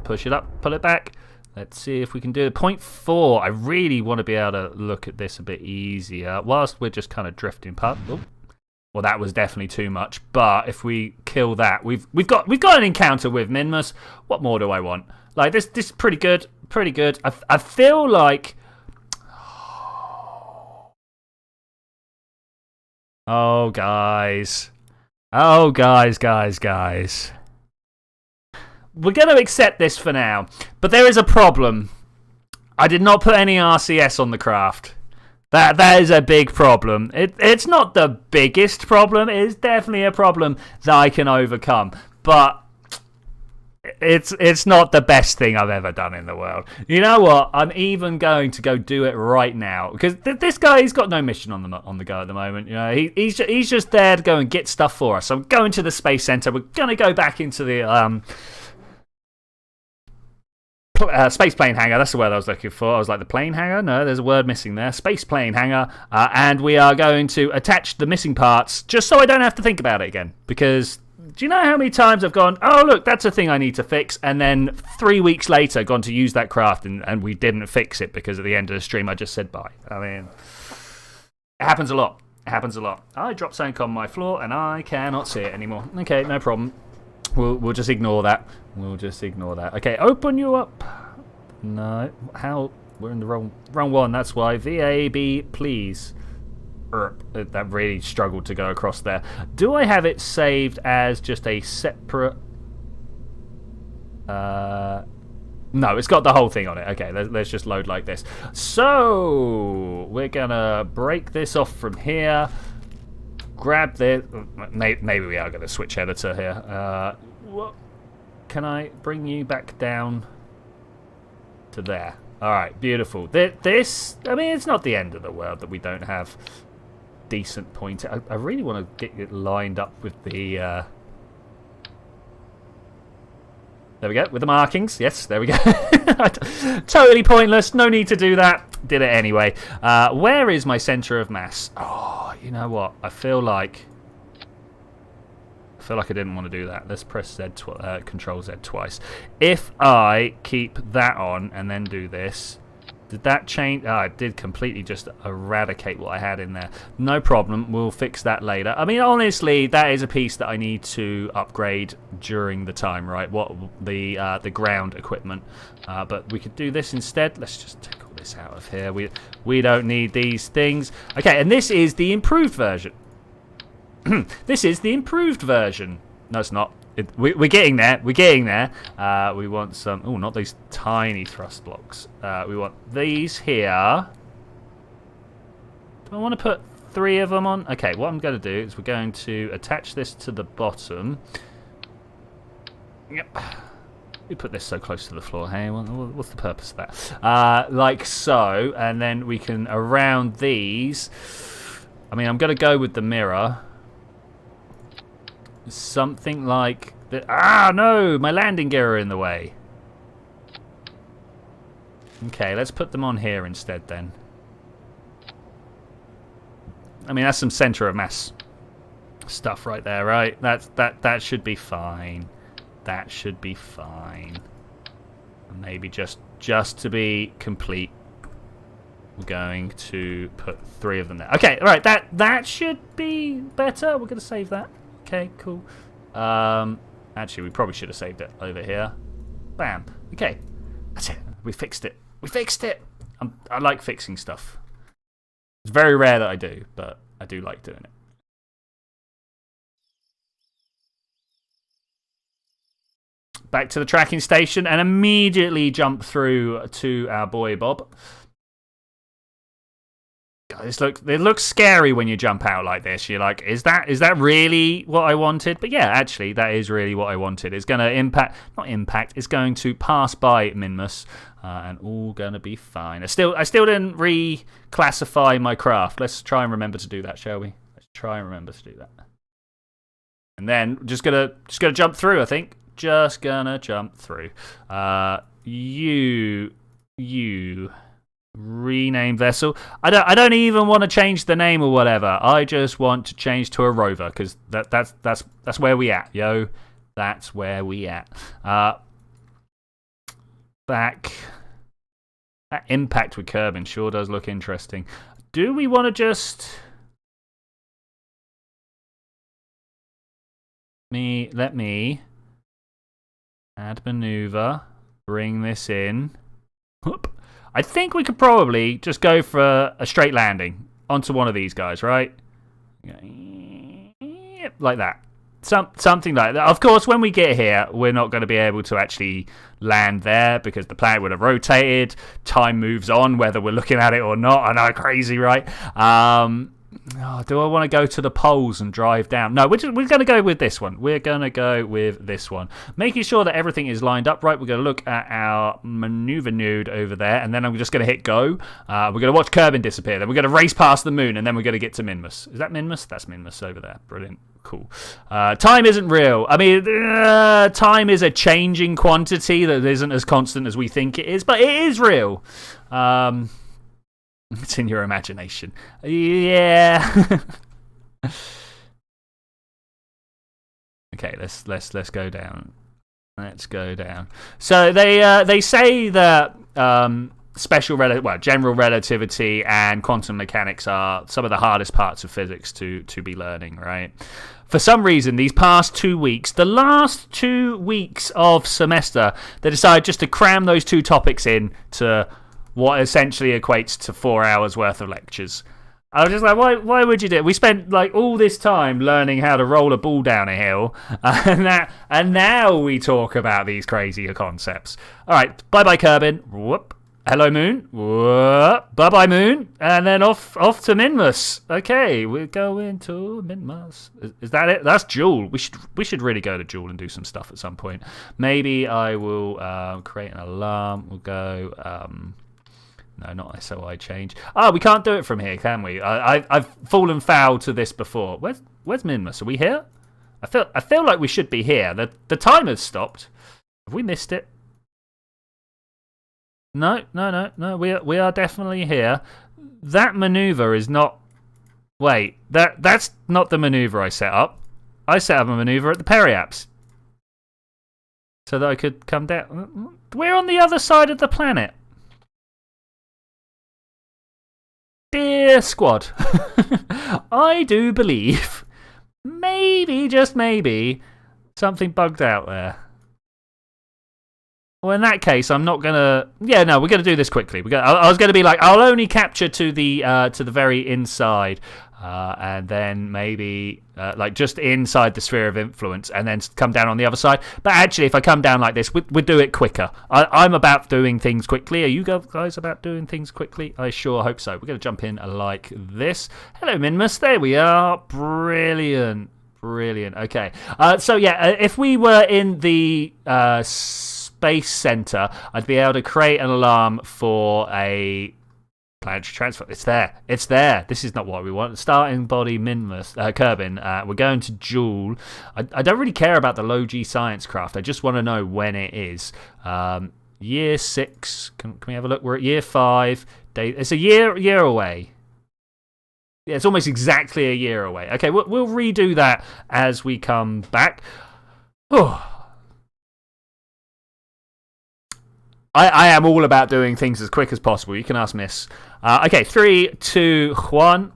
Push it up, pull it back. Let's see if we can do it. 0.4. I really want to be able to look at this a bit easier whilst we're just kind of drifting past. Ooh. Well, that was definitely too much. But if we kill that, we've got an encounter with Minmus. What more do I want? Like this is pretty good. Pretty good. I feel like. Oh, guys. Oh, guys. We're going to accept this for now. But there is a problem. I did not put any RCS on the craft. That is a big problem. It's not the biggest problem. It is definitely a problem that I can overcome. But it's not the best thing I've ever done in the world. You know what? I'm even going to go do it right now because this guy, he's got no mission on the go at the moment. You know, he's just there to go and get stuff for us. So I'm going to the space center. We're gonna go back into the space plane hangar. That's the word I was looking for. I was like, the plane hangar? No, there's a word missing there. Space plane hangar. And we are going to attach the missing parts just so I don't have to think about it again. Because do you know how many times I've gone, oh, look, that's a thing I need to fix. And then 3 weeks later, gone to use that craft and we didn't fix it because at the end of the stream, I just said bye. I mean, it happens a lot. It happens a lot. I dropped something on my floor and I cannot see it anymore. Okay, no problem. We'll just ignore that. We'll just ignore that. Okay, open you up. No, how? We're in the wrong one. That's why. VAB, please. That really struggled to go across there. Do I have it saved as just a separate? No, it's got the whole thing on it. Okay, let's just load like this. So we're gonna break this off from here. Grab this. Maybe we are going to switch editor here. Can I bring you back down to there? All right, beautiful. This, I mean, it's not the end of the world that we don't have decent pointer. I really want to get it lined up with the. There we go, with the markings. Yes, there we go. Totally pointless. No need to do that. Did it anyway. Where is my center of mass? Oh, you know what? I feel like I didn't want to do that. Let's press Control Z twice. If I keep that on and then do this, did that change? Oh, it did completely just eradicate what I had in there. No problem. We'll fix that later. I mean, honestly, that is a piece that I need to upgrade during the time, right? What the ground equipment. But we could do this instead. Let's just take all this out of here. We don't need these things. Okay, and this is the improved version. This is the improved version. No, it's not. We're getting there. We're getting there. We want some. Oh, not these tiny thrust blocks. We want these here. Do I want to put 3 of them on? Okay, what I'm going to do is we're going to attach this to the bottom. Yep. We put this so close to the floor. Hey, what's the purpose of that? Like so, and then we can around these. I mean, I'm going to go with the mirror. Something like that. Ah, no, my landing gear are in the way. Okay, let's put them on here instead then. I mean, that's some center of mass stuff right there, right? That should be fine. That should be fine. Maybe just to be complete, we're going to put 3 of them there. Okay, all right, that should be better. We're going to save that. Okay, cool. Actually, we probably should have saved it over here. Bam. Okay, that's it. We fixed it. We fixed it. I like fixing stuff. It's very rare that I do, but I do like doing it. Back to the tracking station and immediately jump through to our boy Bob. It looks scary when you jump out like this. You're like, is that really what I wanted? But yeah, actually, that is really what I wanted. It's going to it's going to pass by Minmus, and all going to be fine. I still didn't reclassify my craft. Let's try and remember to do that, shall we? Let's try and remember to do that. And then just gonna jump through, I think. Just gonna jump through. You Rename vessel. I don't even want to change the name or whatever. I just want to change to a rover because that's where we at, yo. That's where we at. Back. That impact with Kerbin sure does look interesting. Do we want to just... Let me add maneuver, bring this in. Whoop. I think we could probably just go for a straight landing onto one of these guys, right? Yep, like that. Something like that. Of course, when we get here, we're not going to be able to actually land there because the planet would have rotated. Time moves on, whether we're looking at it or not. I know, crazy, right? Do I want to go to the poles and drive down? No, we're going to go with this one. We're going to go with this one. Making sure that everything is lined up right. We're going to look at our maneuver node over there, and then I'm just going to hit go. We're going to watch Kerbin disappear. Then we're going to race past the moon, and then we're going to get to Minmus. Is that Minmus? That's Minmus over there. Brilliant. Cool. Time isn't real. I mean, time is a changing quantity that isn't as constant as we think it is, but it is real. It's in your imagination. Yeah. Okay, let's go down. Let's go down. So they say that general relativity and quantum mechanics are some of the hardest parts of physics to be learning, right? For some reason, these past 2 weeks, the last 2 weeks of semester, they decided just to cram those two topics in to what essentially equates to 4 hours worth of lectures. I was just like, why would you do it? We spent like all this time learning how to roll a ball down a hill, and now we talk about these crazier concepts. All right, bye-bye Kerbin. Whoop. Hello Moon. Whoop. Bye-bye Moon. And then off to Minmus. Okay, we're going to Minmus. Is that it? That's Joule. We should really go to Joule and do some stuff at some point. Maybe I will create an alarm. We'll go... No, not SOI change. Oh, we can't do it from here, can we? I've fallen foul to this before. Where's Minmus? Are we here? I feel like we should be here. The timer's stopped. Have we missed it? No. We are definitely here. That maneuver is not. Wait, that's not the maneuver I set up. I set up a maneuver at the periapse so that I could come down. We're on the other side of the planet. Dear squad, I do believe, maybe, just maybe, something bugged out there. Well, in that case, I'm not gonna. Yeah, no, we're gonna do this quickly. I was gonna be like, I'll only capture to the very inside, and then maybe like just inside the sphere of influence, and then come down on the other side. But actually, if I come down like this, we'd do it quicker. I'm about doing things quickly. Are you guys about doing things quickly? I sure hope so. We're gonna jump in like this. Hello, Minmus. There we are. Brilliant. Okay. So yeah, if we were in the Space Center, I'd be able to create an alarm for a planetary transfer. It's there. This is not what we want. Starting body Minmus, Kerbin. We're going to Joule. I don't really care about the low G science craft. I just want to know when it is. Year 6. Can we have a look? We're at year 5. It's a year away. Yeah, it's almost exactly a year away. Okay, we'll redo that as we come back. Oh. I am all about doing things as quick as possible. You can ask Miss. Okay, 3, 2, 1.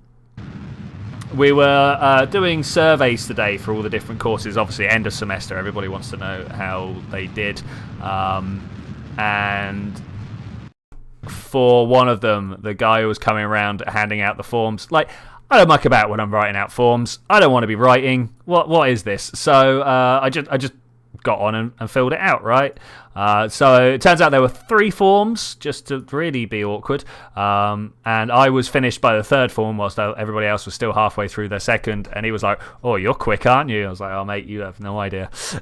We were doing surveys today for all the different courses. Obviously, end of semester. Everybody wants to know how they did. And for one of them, the guy who was coming around handing out the forms, like, I don't muck about when I'm writing out forms. I don't want to be writing. What is this? So I just got on and filled it out, right? So it turns out there were 3 forms, just to really be awkward. And I was finished by the 3rd form whilst everybody else was still halfway through their 2nd. And he was like, "Oh, you're quick, aren't you?" I was like, "Oh, mate, you have no idea." So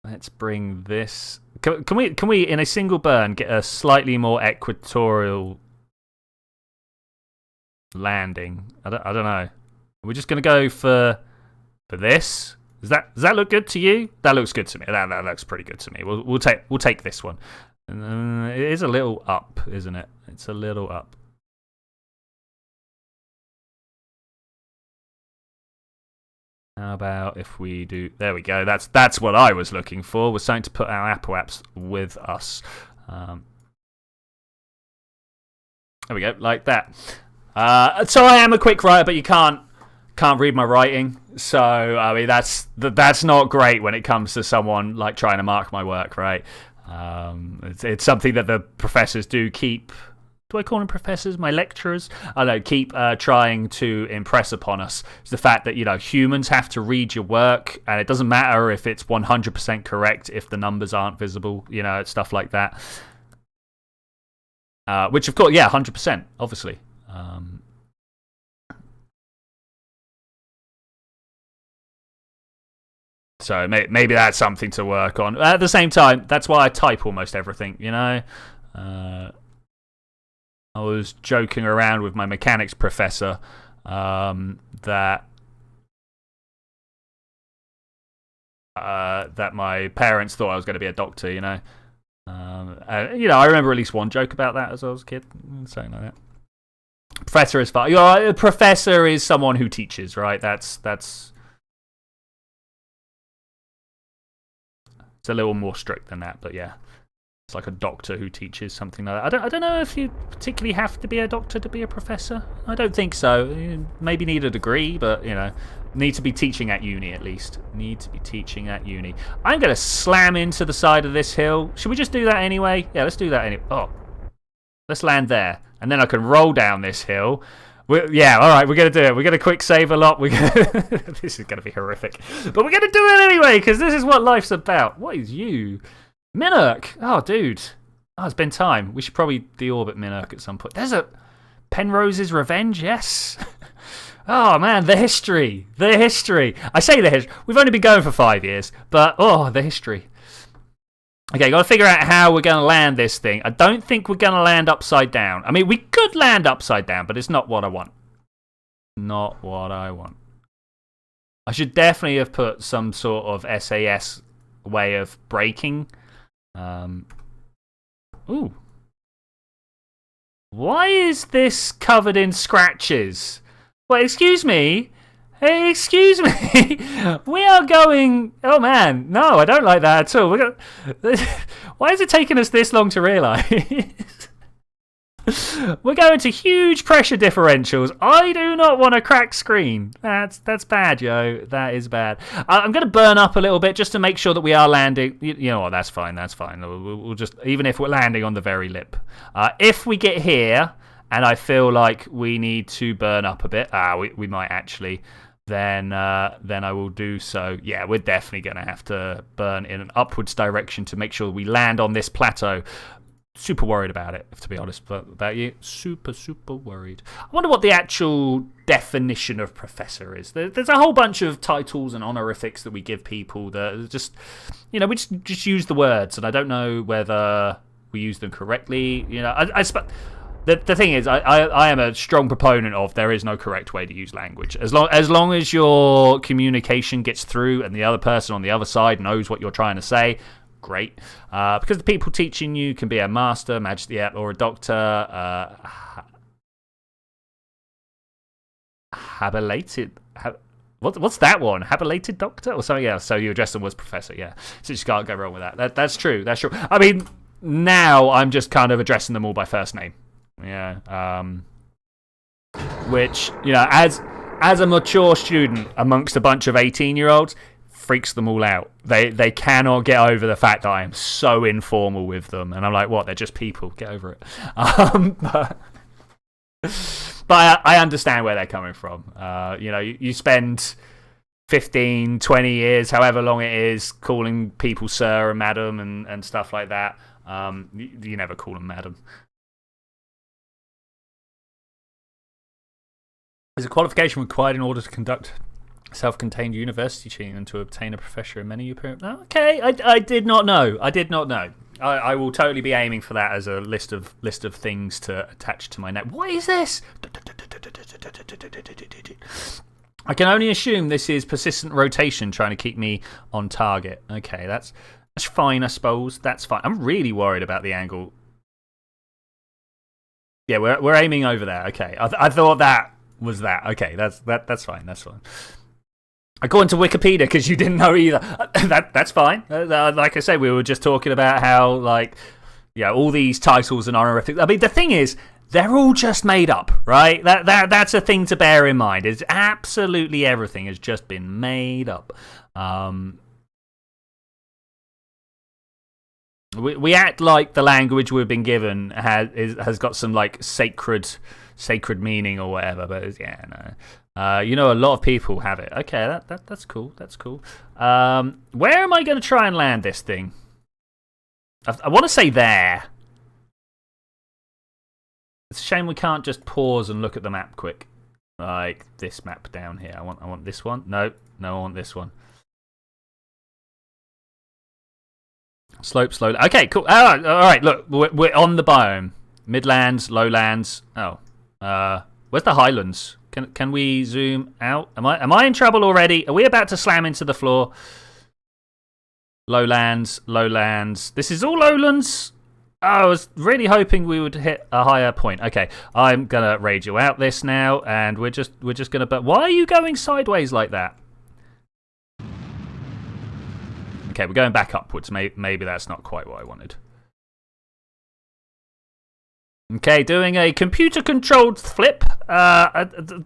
let's bring this. Can we in a single burn get a slightly more equatorial landing? I don't know. We're just going to go for this. Does that look good to you? That looks good to me. That looks pretty good to me. We'll take this one. It is a little up, isn't it? It's a little up. How about if we do... There we go. That's what I was looking for. We're starting to put our Apple apps with us. There we go, like that. So I am a quick writer, but you can't read my writing. So I mean, that's not great when it comes to someone like trying to mark my work, right? It's something that the professors do keep. Do I call them professors? My lecturers? I don't know, keep trying to impress upon us. It's the fact that, humans have to read your work, and it doesn't matter if it's 100% correct if the numbers aren't visible, stuff like that. Which, of course, 100%, obviously. So maybe that's something to work on. At the same time, that's why I type almost everything, I was joking around with my mechanics professor that my parents thought I was going to be a doctor, I remember at least one joke about that as I was a kid, something like that. Professor is fine. A professor is someone who teaches, right? That's it's a little more strict than that, but yeah. It's like a doctor who teaches, something like that. I don't know if you particularly have to be a doctor to be a professor. I don't think so. You maybe need a degree, but, need to be teaching at uni at least. Need to be teaching at uni. I'm going to slam into the side of this hill. Should we just do that anyway? Yeah, let's do that anyway. Oh, let's land there. And then I can roll down this hill. All right, we're going to do it. We're going to quick save a lot. This is going to be horrific. But we're going to do it anyway, because this is what life's about. What is you? Minurk! Oh, dude. Oh, it's been time. We should probably deorbit Minurk at some point. There's a Penrose's Revenge, yes. Oh, man, the history. The history. I say the history. We've only been going for 5 years, but, the history. Okay, got to figure out how we're going to land this thing. I don't think we're going to land upside down. I mean, we could land upside down, but it's not what I want. Not what I want. I should definitely have put some sort of SAS way of braking. Ooh. Why is this covered in scratches? Wait, excuse me. Hey, excuse me. We are going... Oh, man. No, I don't like that at all. Why is it taking us this long to realise? We're going to huge pressure differentials. I do not want a cracked screen. That's bad, yo. That is bad. I'm going to burn up a little bit just to make sure that we are landing. You know what? That's fine. That's fine. We'll just, even if we're landing on the very lip. If we get here and I feel like we need to burn up a bit, we might actually. Then I will do so. Yeah, we're definitely going to have to burn in an upwards direction to make sure we land on this plateau. Super worried about it, to be honest. But about you, super worried. I wonder what the actual definition of professor is. There's a whole bunch of titles and honorifics that we give people that just, we just use the words, and I don't know whether we use them correctly. The thing is, I am a strong proponent of there is no correct way to use language. As long as your communication gets through and the other person on the other side knows what you're trying to say, great. Because the people teaching you can be a master, magister, or a doctor. What's that one? Habilitated doctor or something else? So you address them as professor, yeah. So you just can't go wrong with that. That's true. That's true. I mean, now I'm just kind of addressing them all by first name. Yeah. Which, as a mature student amongst a bunch of 18-year-olds, freaks them all out. They cannot get over the fact that I am so informal with them, and I'm like, what? They're just people. Get over it. But I understand where they're coming from. You spend 15, 20 years, however long it is, calling people sir and madam and stuff like that. You never call them madam. Is a qualification required in order to conduct self-contained university tuning and to obtain a professor in many Okay, I did not know. I will totally be aiming for that as a list of things to attach to my net. What is this? I can only assume this is persistent rotation trying to keep me on target. Okay, that's fine, I suppose. That's fine. I'm really worried about the angle. Yeah, we're aiming over there. Okay, I thought that was that. Okay, that's fine. That's fine. According to Wikipedia, because you didn't know either. That's fine. Like I said, we were just talking about how, like, yeah, all these titles and honorifics. I mean, the thing is, they're all just made up, right? That's a thing to bear in mind. Is absolutely everything has just been made up. We act like the language we've been given has got some like sacred meaning or whatever, but yeah, no. You know, a lot of people have it. Okay, that's cool. That's cool. Where am I going to try and land this thing? I want to say there. It's a shame we can't just pause and look at the map quick, like this map down here. I want this one. No, I want this one. Slope. Okay, cool. All right. Look, we're on the biome. Midlands, lowlands. Oh, where's the highlands? Can we zoom out? Am I in trouble already? Are we about to slam into the floor? Lowlands. This is all lowlands. Oh, I was really hoping we would hit a higher point. Okay, I'm gonna radio out this now, and we're just gonna. But why are you going sideways like that? Okay, we're going back upwards. Maybe that's not quite what I wanted. Okay, doing a computer-controlled flip.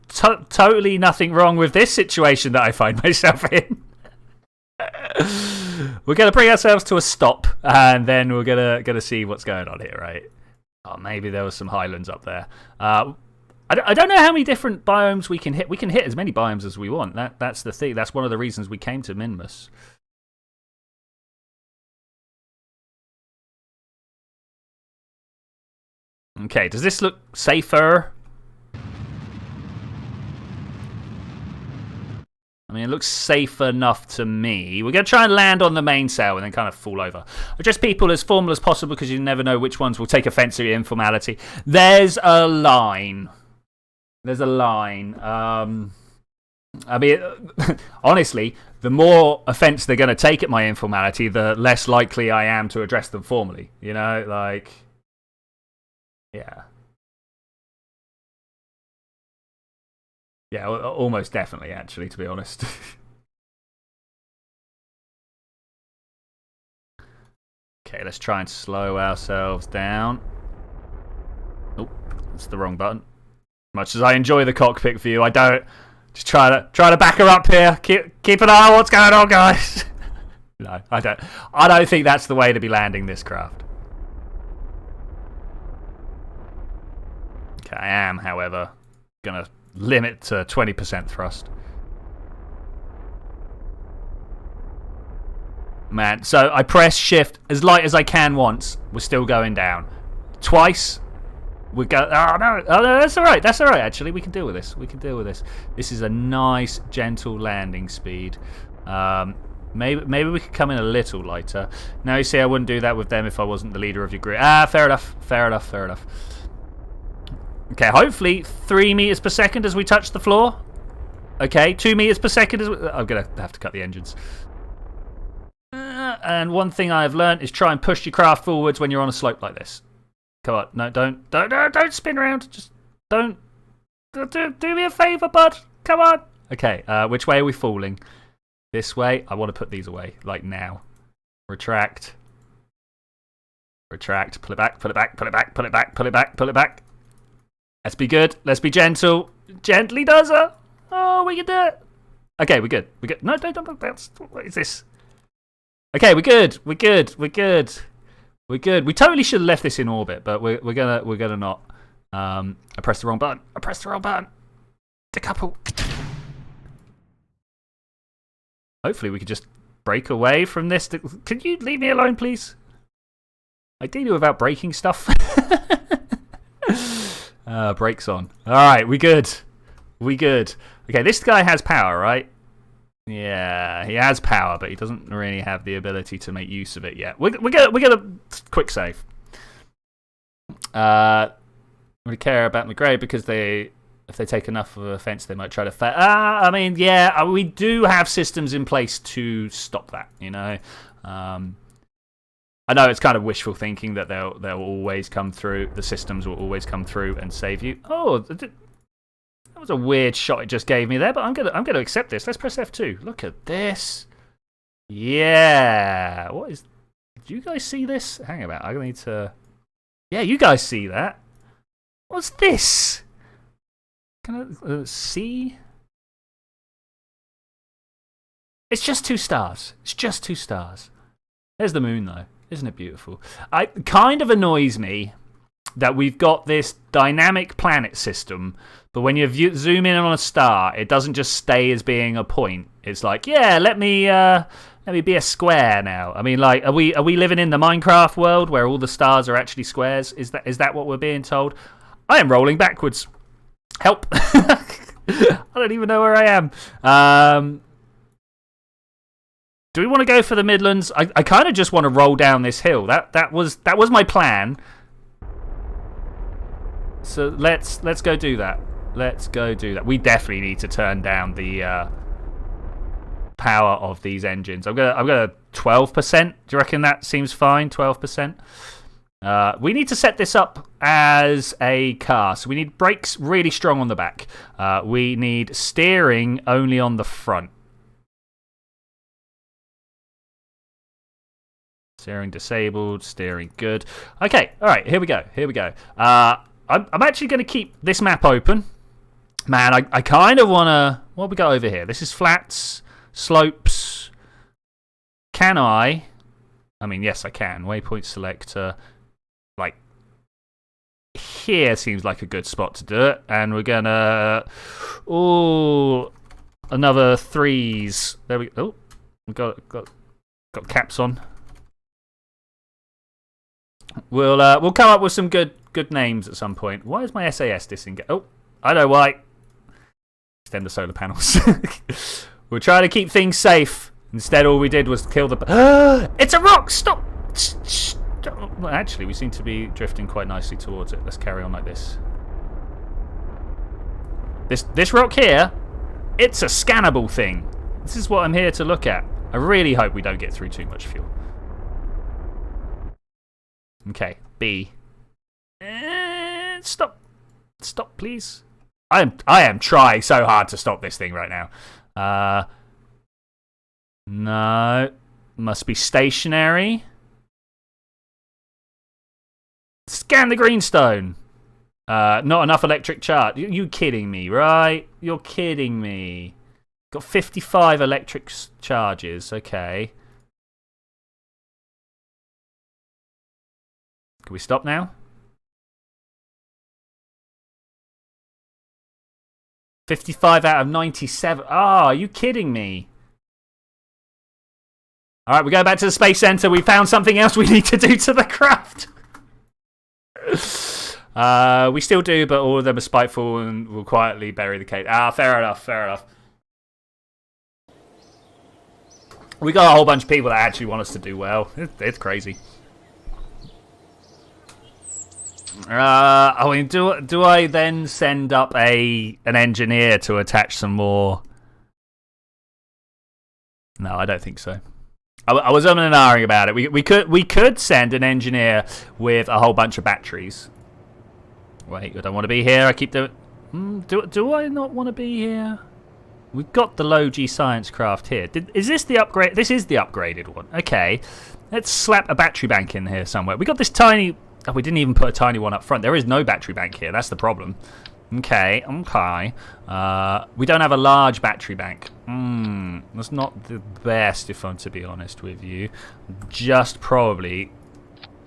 Totally nothing wrong with this situation that I find myself in. We're going to bring ourselves to a stop, and then we're gonna see what's going on here, right? Oh, maybe there was some highlands up there. I don't know how many different biomes we can hit. We can hit as many biomes as we want. That's the thing. That's one of the reasons we came to Minmus. Okay, does this look safer? I mean, it looks safe enough to me. We're going to try and land on the mainsail and then kind of fall over. Address people as formal as possible because you never know which ones will take offense to your informality. There's a line. There's a line. I mean, honestly, the more offense they're going to take at my informality, the less likely I am to address them formally. You know, like... Yeah. Yeah, almost definitely, actually, to be honest. Okay, let's try and slow ourselves down. Oh, that's the wrong button. Much as I enjoy the cockpit view, I don't. Just try to back her up here. Keep an eye on what's going on, guys. No, I don't. I don't think that's the way to be landing this craft. Okay, I am, however, gonna limit to 20% thrust. Man, so I press shift as light as I can once. We're still going down. Twice. We go. Oh no, that's all right. That's all right. Actually, we can deal with this. This is a nice, gentle landing speed. Maybe we could come in a little lighter. Now you see, I wouldn't do that with them if I wasn't the leader of your group. Fair enough. Okay, hopefully 3 meters per second as we touch the floor. Okay, 2 meters per second. I'm going to have to cut the engines. And one thing I've learned is try and push your craft forwards when you're on a slope like this. Come on, no, don't spin around. Just don't. Do me a favour, bud. Come on. Okay, which way are we falling? This way. I want to put these away, like now. Retract. Pull it back. Let's be good. Let's be gentle. Gently does it. Oh, we can do it. Okay, we're good. No, don't bounce. What is this? Okay, we're good. We totally should have left this in orbit, but we're gonna not. I pressed the wrong button. Decouple. Hopefully we could just break away from this. Can you leave me alone, please? Ideally without breaking stuff. Brakes on. Alright, we good. Okay, this guy has power, right? Yeah, he has power, but he doesn't really have the ability to make use of it yet. We're gonna quick save. We care about McGray because they If they take enough of offence, they might try to... I mean, yeah, we do have systems in place to stop that, you know. I know it's kind of wishful thinking that they'll always come through, the systems will always come through and save you. Oh, that was a weird shot it just gave me there, but I'm gonna accept this. Let's press F2. Look at this. Yeah. What is... Do you guys see this? Hang about. I need to... Yeah, you guys see that. What's this? Can I see? It's just 2 stars. It's just 2 stars. There's the moon, though. Isn't it beautiful? It kind of annoys me that we've got this dynamic planet system, but when you zoom in on a star, it doesn't just stay as being a point. It's like, yeah, let me be a square now. I mean, like, are we living in the Minecraft world where all the stars are actually squares? Is that what we're being told? I am rolling backwards. Help! I don't even know where I am. Do we want to go for the Midlands? I kind of just want to roll down this hill. That was my plan. So let's go do that. Let's go do that. We definitely need to turn down the power of these engines. I'm gonna 12%. Do you reckon that seems fine? 12%. We need to set this up as a car. So we need brakes really strong on the back. We need steering only on the front. Steering disabled, steering good. Okay, all right, here we go. I'm actually going to keep this map open. Man, I kind of want to... What have we got over here? This is flats, slopes. Can I mean, yes, I can. Waypoint selector. Like, here seems like a good spot to do it. And we're going to... Oh, another 3s. There we go. Oh, we've got caps on. We'll come up with some good names at some point. Why is my SAS disengaged? Oh, I know why. Extend the solar panels. We'll try to keep things safe. Instead, all we did was kill the... It's a rock! Stop! Well, actually, we seem to be drifting quite nicely towards it. Let's carry on like this. This rock here, it's a scannable thing. This is what I'm here to look at. I really hope we don't get through too much fuel. Okay, B. Stop, please. I am trying so hard to stop this thing right now. No, must be stationary. Scan the greenstone. Not enough electric charge. You kidding me, right? You're kidding me. Got 55 electric charges. Okay. Can we stop now? 55 out of 97. Oh, are you kidding me? All right, we're going back to the Space Center. We found something else we need to do to the craft. We still do, but all of them are spiteful and will quietly bury the cave. Fair enough. We got a whole bunch of people that actually want us to do well. It's crazy. I mean, do I then send up an engineer to attach some more? No, I don't think so. I was umming and ahhing about it. We could send an engineer with a whole bunch of batteries. Wait, I don't want to be here. I keep doing... Do I not want to be here? We've got the low G science craft here. Is this the upgrade? This is the upgraded one. Okay. Let's slap a battery bank in here somewhere. We got this tiny... Oh, we didn't even put a tiny one up front. There is no battery bank here. That's the problem. Okay. We don't have a large battery bank. That's not the best, if I'm to be honest with you. Just probably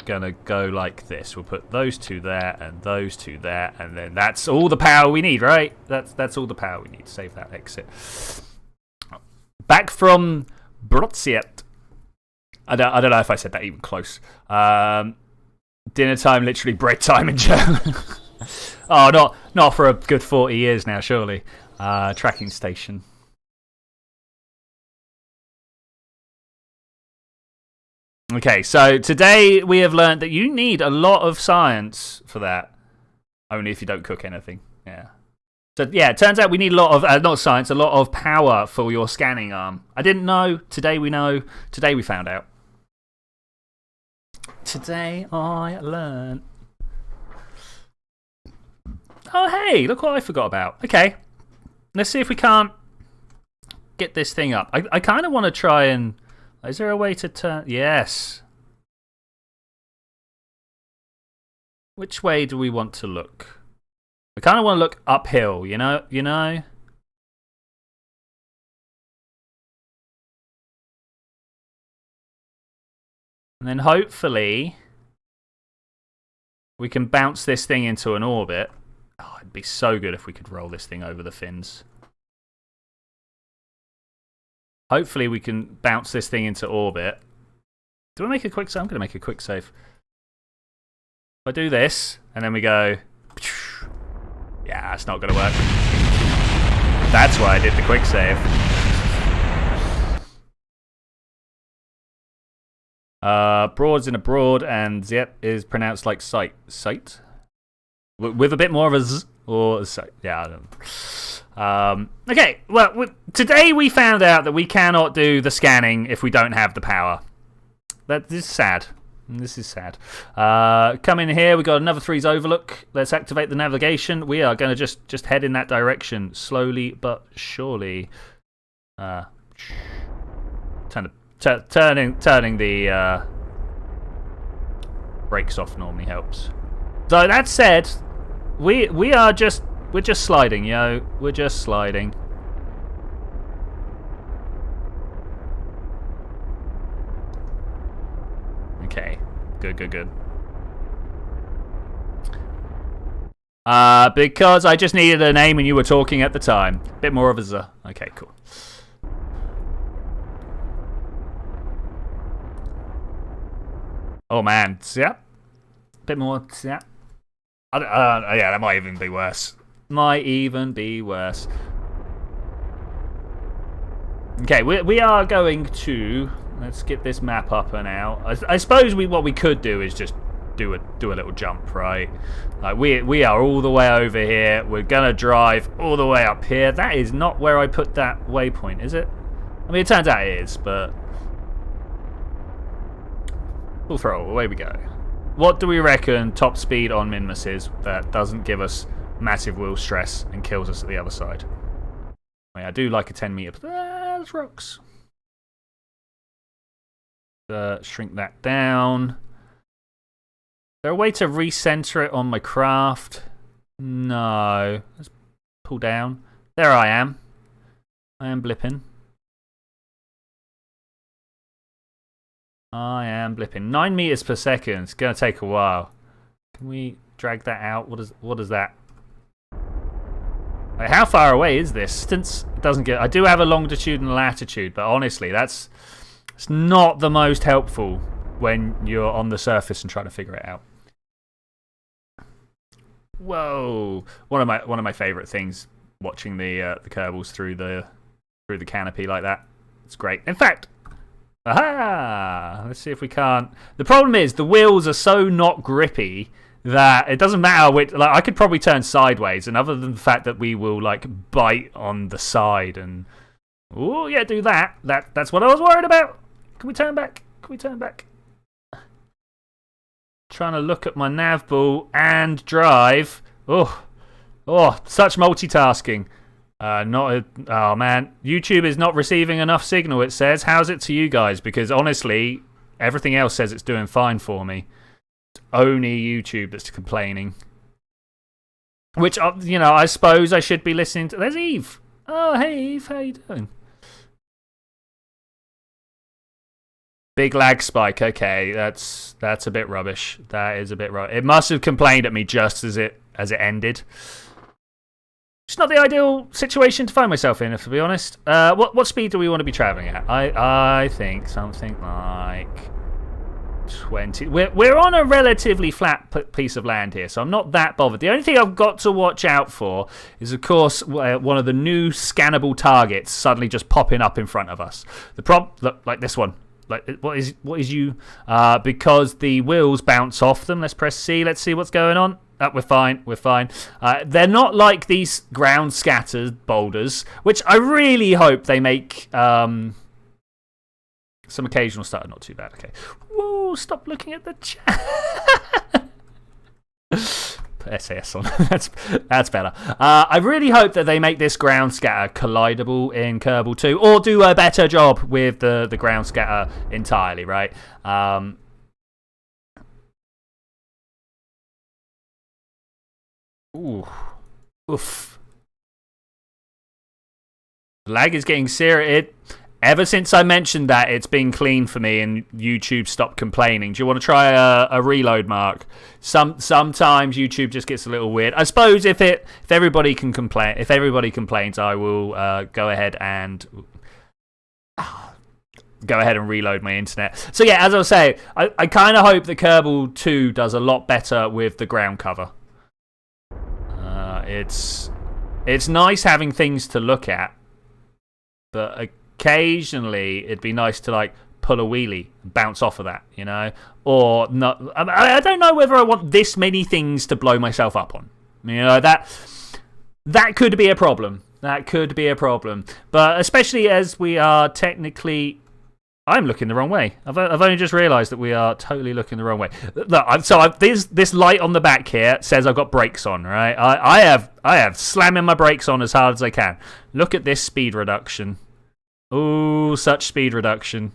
gonna go like this. We'll put those two there and those two there, and then that's all the power we need, right? That's all the power we need. Save that exit. Back from Brotsiet. I don't know if I said that even close. Dinner time, literally bread time in German. Oh, not for a good 40 years now, surely. Tracking station. Okay, so today we have learned that you need a lot of science for that. Only if you don't cook anything. Yeah. So yeah, it turns out we need a lot of, not science, a lot of power for your scanning arm. I didn't know. Today we know. Today we found out. Today I learned. Oh, hey, look what I forgot about. Okay, let's see if we can't get this thing up. I kind of want to try and... Is there a way to turn... Yes. Which way do we want to look? I kind of want to look uphill, you know? And then hopefully we can bounce this thing into an orbit. Oh, it'd be so good if we could roll this thing over the fins. Hopefully we can bounce this thing into orbit. Do I make a quick save? I'm going to make a quick save. If I do this, and then we go... Yeah, that's not going to work. That's why I did the quick save. Broad's in a broad, and yep, is pronounced like sight. Sight? With a bit more of a z or a sight. Yeah, I don't know. Okay, well, today we found out that we cannot do the scanning if we don't have the power. This is sad. This is sad. Come in here. We got another 3's overlook. Let's activate the navigation. We are going to just head in that direction slowly but surely. Turning the brakes off normally helps. So that said, we're just sliding, yo. We're just sliding. Okay, good. Because I just needed a name and you were talking at the time. Bit more of a Z. Okay, cool. Oh man, yeah. Bit more, yeah. Yeah, that might even be worse. Okay, we are going to... Let's get this map up and out. I suppose what we could do is just do a little jump, right? Like we are all the way over here. We're gonna drive all the way up here. That is not where I put that waypoint, is it? I mean, it turns out it is, but full throttle. Away we go. What do we reckon top speed on minmus is that doesn't give us massive wheel stress and kills us at the other side? I mean, I do like a 10 meter, but there's rocks. Shrink that down. Is there a way to recenter it on my craft? No. Let's pull down. There I am. I am blipping. 9 meters per second. It's going to take a while. Can we drag that out? What is that? Like, how far away is this? Distance doesn't get... I do have a longitude and latitude, but honestly, it's not the most helpful when you're on the surface and trying to figure it out. Whoa! One of my favorite things, watching the Kerbals through the canopy like that. It's great. In fact, aha! Let's see if we can't. The problem is the wheels are so not grippy that it doesn't matter which. Like, I could probably turn sideways, and other than the fact that we will like bite on the side and oh yeah, do that. That's what I was worried about. Can we turn back? Trying to look at my nav ball and drive. Oh, such multitasking. Oh man, YouTube is not receiving enough signal, it says. How's it to you guys? Because honestly, everything else says it's doing fine for me. It's only YouTube that's complaining. Which, I suppose I should be listening to. There's Eve. Oh, hey Eve, how you doing? Big lag spike. Okay, that's a bit rubbish. That is a bit rubbish. It must have complained at me just as it ended. It's not the ideal situation to find myself in, if to be honest. What speed do we want to be traveling at? I think something like 20. We're on a relatively flat piece of land here, so I'm not that bothered. The only thing I've got to watch out for is, of course, one of the new scannable targets suddenly just popping up in front of us. Look, like this one. Like, what is you? Because the wheels bounce off them. Let's press C. Let's see what's going on. we're fine. We're fine. They're not like these ground scattered boulders, which I really hope they make some occasional stuff. Not too bad. Okay. Whoa! Stop looking at the chat. Put SAS on. that's better. I really hope that they make this ground scatter collidable in Kerbal 2, or do a better job with the ground scatter entirely. Right. Ooh. Oof. Lag is getting serious. Ever since I mentioned that, it's been clean for me and YouTube stopped complaining. Do you want to try a reload, Mark? Sometimes YouTube just gets a little weird. I suppose if everybody can complain, if everybody complains, I will go ahead and reload my internet. So yeah, as I was saying, I kind of hope that Kerbal 2 does a lot better with the ground cover. It's nice having things to look at, but occasionally it'd be nice to like pull a wheelie and bounce off of that, you know, or not. I don't know whether I want this many things to blow myself up on. You know, that could be a problem. That could be a problem, but especially as we are technically. I'm looking the wrong way. I've only just realised that we are totally looking the wrong way. Look, this light on the back here says I've got brakes on, right? I have slamming my brakes on as hard as I can. Look at this speed reduction. Ooh, such speed reduction.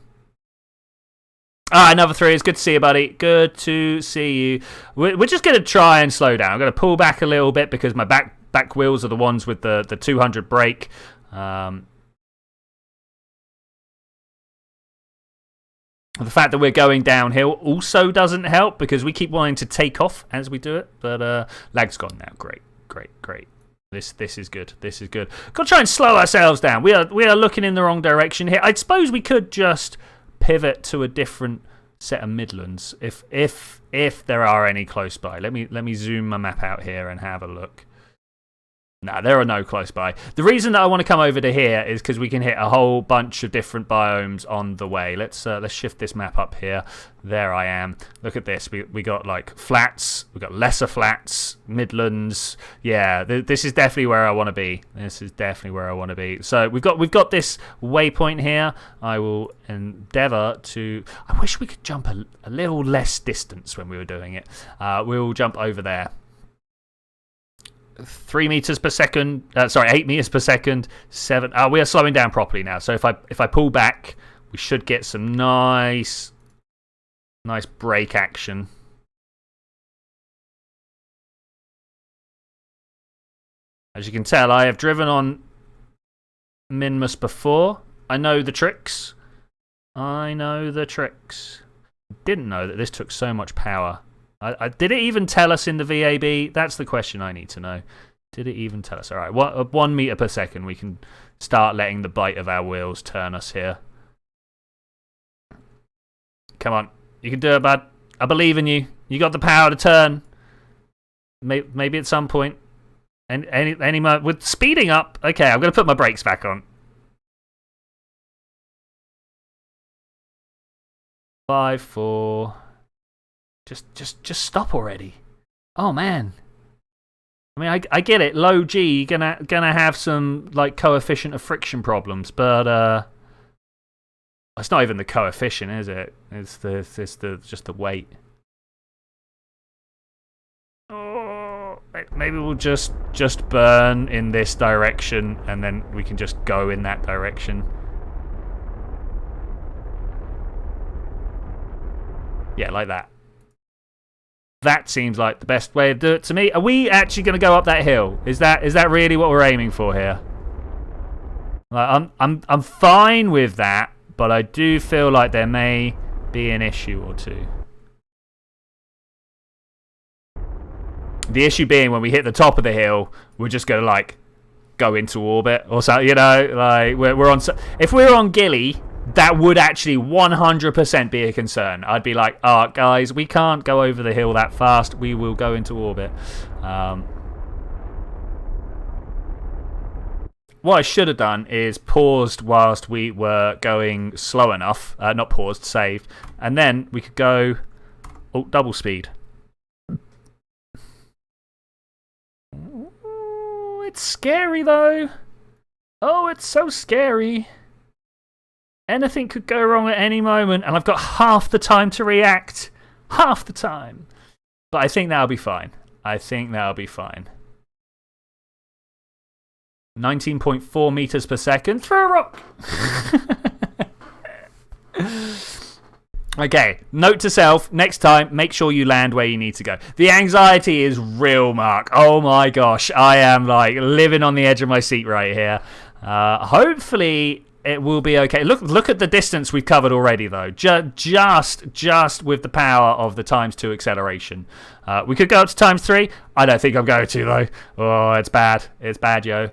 Another 3. It's good to see you, buddy. Good to see you. We're just going to try and slow down. I'm going to pull back a little bit because my back wheels are the ones with the 200 brake. The fact that we're going downhill also doesn't help because we keep wanting to take off as we do it. But lag's gone now. Great. This is good. This is good. Got to try and slow ourselves down. We are looking in the wrong direction here. I suppose we could just pivot to a different set of midlands if there are any close by. Let me zoom my map out here and have a look. No, there are no close by. The reason that I want to come over to here is because we can hit a whole bunch of different biomes on the way. Let's shift this map up here. There I am. Look at this. We got like flats. We got lesser flats, midlands. Yeah, this is definitely where I want to be. This is definitely where I want to be. So we've got this waypoint here. I will endeavour to. I wish we could jump a little less distance when we were doing it. We'll jump over there. 3 meters per second. 8 meters per second. 7. We are slowing down properly now. So if I pull back, we should get some nice brake action. As you can tell, I have driven on minmus before. I know the tricks. Didn't know that this took so much power. Did it even tell us in the VAB? That's the question I need to know. Did it even tell us? All right, 1 meter per second. We can start letting the bite of our wheels turn us here. Come on, you can do it, bud. I believe in you. You got the power to turn. Maybe at some point. Any with speeding up. Okay, I'm going to put my brakes back on. 5, 4. Just stop already. Oh man. I mean, I get it. Low G, you're gonna have some like coefficient of friction problems, but it's not even the coefficient, is it? It's just the weight. Oh, maybe we'll just burn in this direction, and then we can just go in that direction. Yeah, like that. That seems like the best way to do it to me. Are we actually going to go up that hill? Is that really what we're aiming for here? Like, I'm fine with that, but I do feel like there may be an issue or two. The issue being when we hit the top of the hill, we're just going to like go into orbit or something. You know, like we're on. If we're on Gilly, that would actually 100% be a concern. I'd be like, oh, guys, we can't go over the hill that fast. We will go into orbit. What I should have done is paused whilst we were going slow enough. Not paused, saved. And then we could go double speed. it's scary though. Oh, it's so scary. Anything could go wrong at any moment, and I've got half the time to react. Half the time. But I think that'll be fine. 19.4 meters per second. Throw a rock. Okay, note to self, next time, make sure you land where you need to go. The anxiety is real, Mark. Oh my gosh, I am like living on the edge of my seat right here. Hopefully it will be okay. Look at the distance we've covered already, though. Just with the power of the ×2 acceleration. We could go up to ×3. I don't think I'm going to, though. Oh, it's bad. It's bad, yo.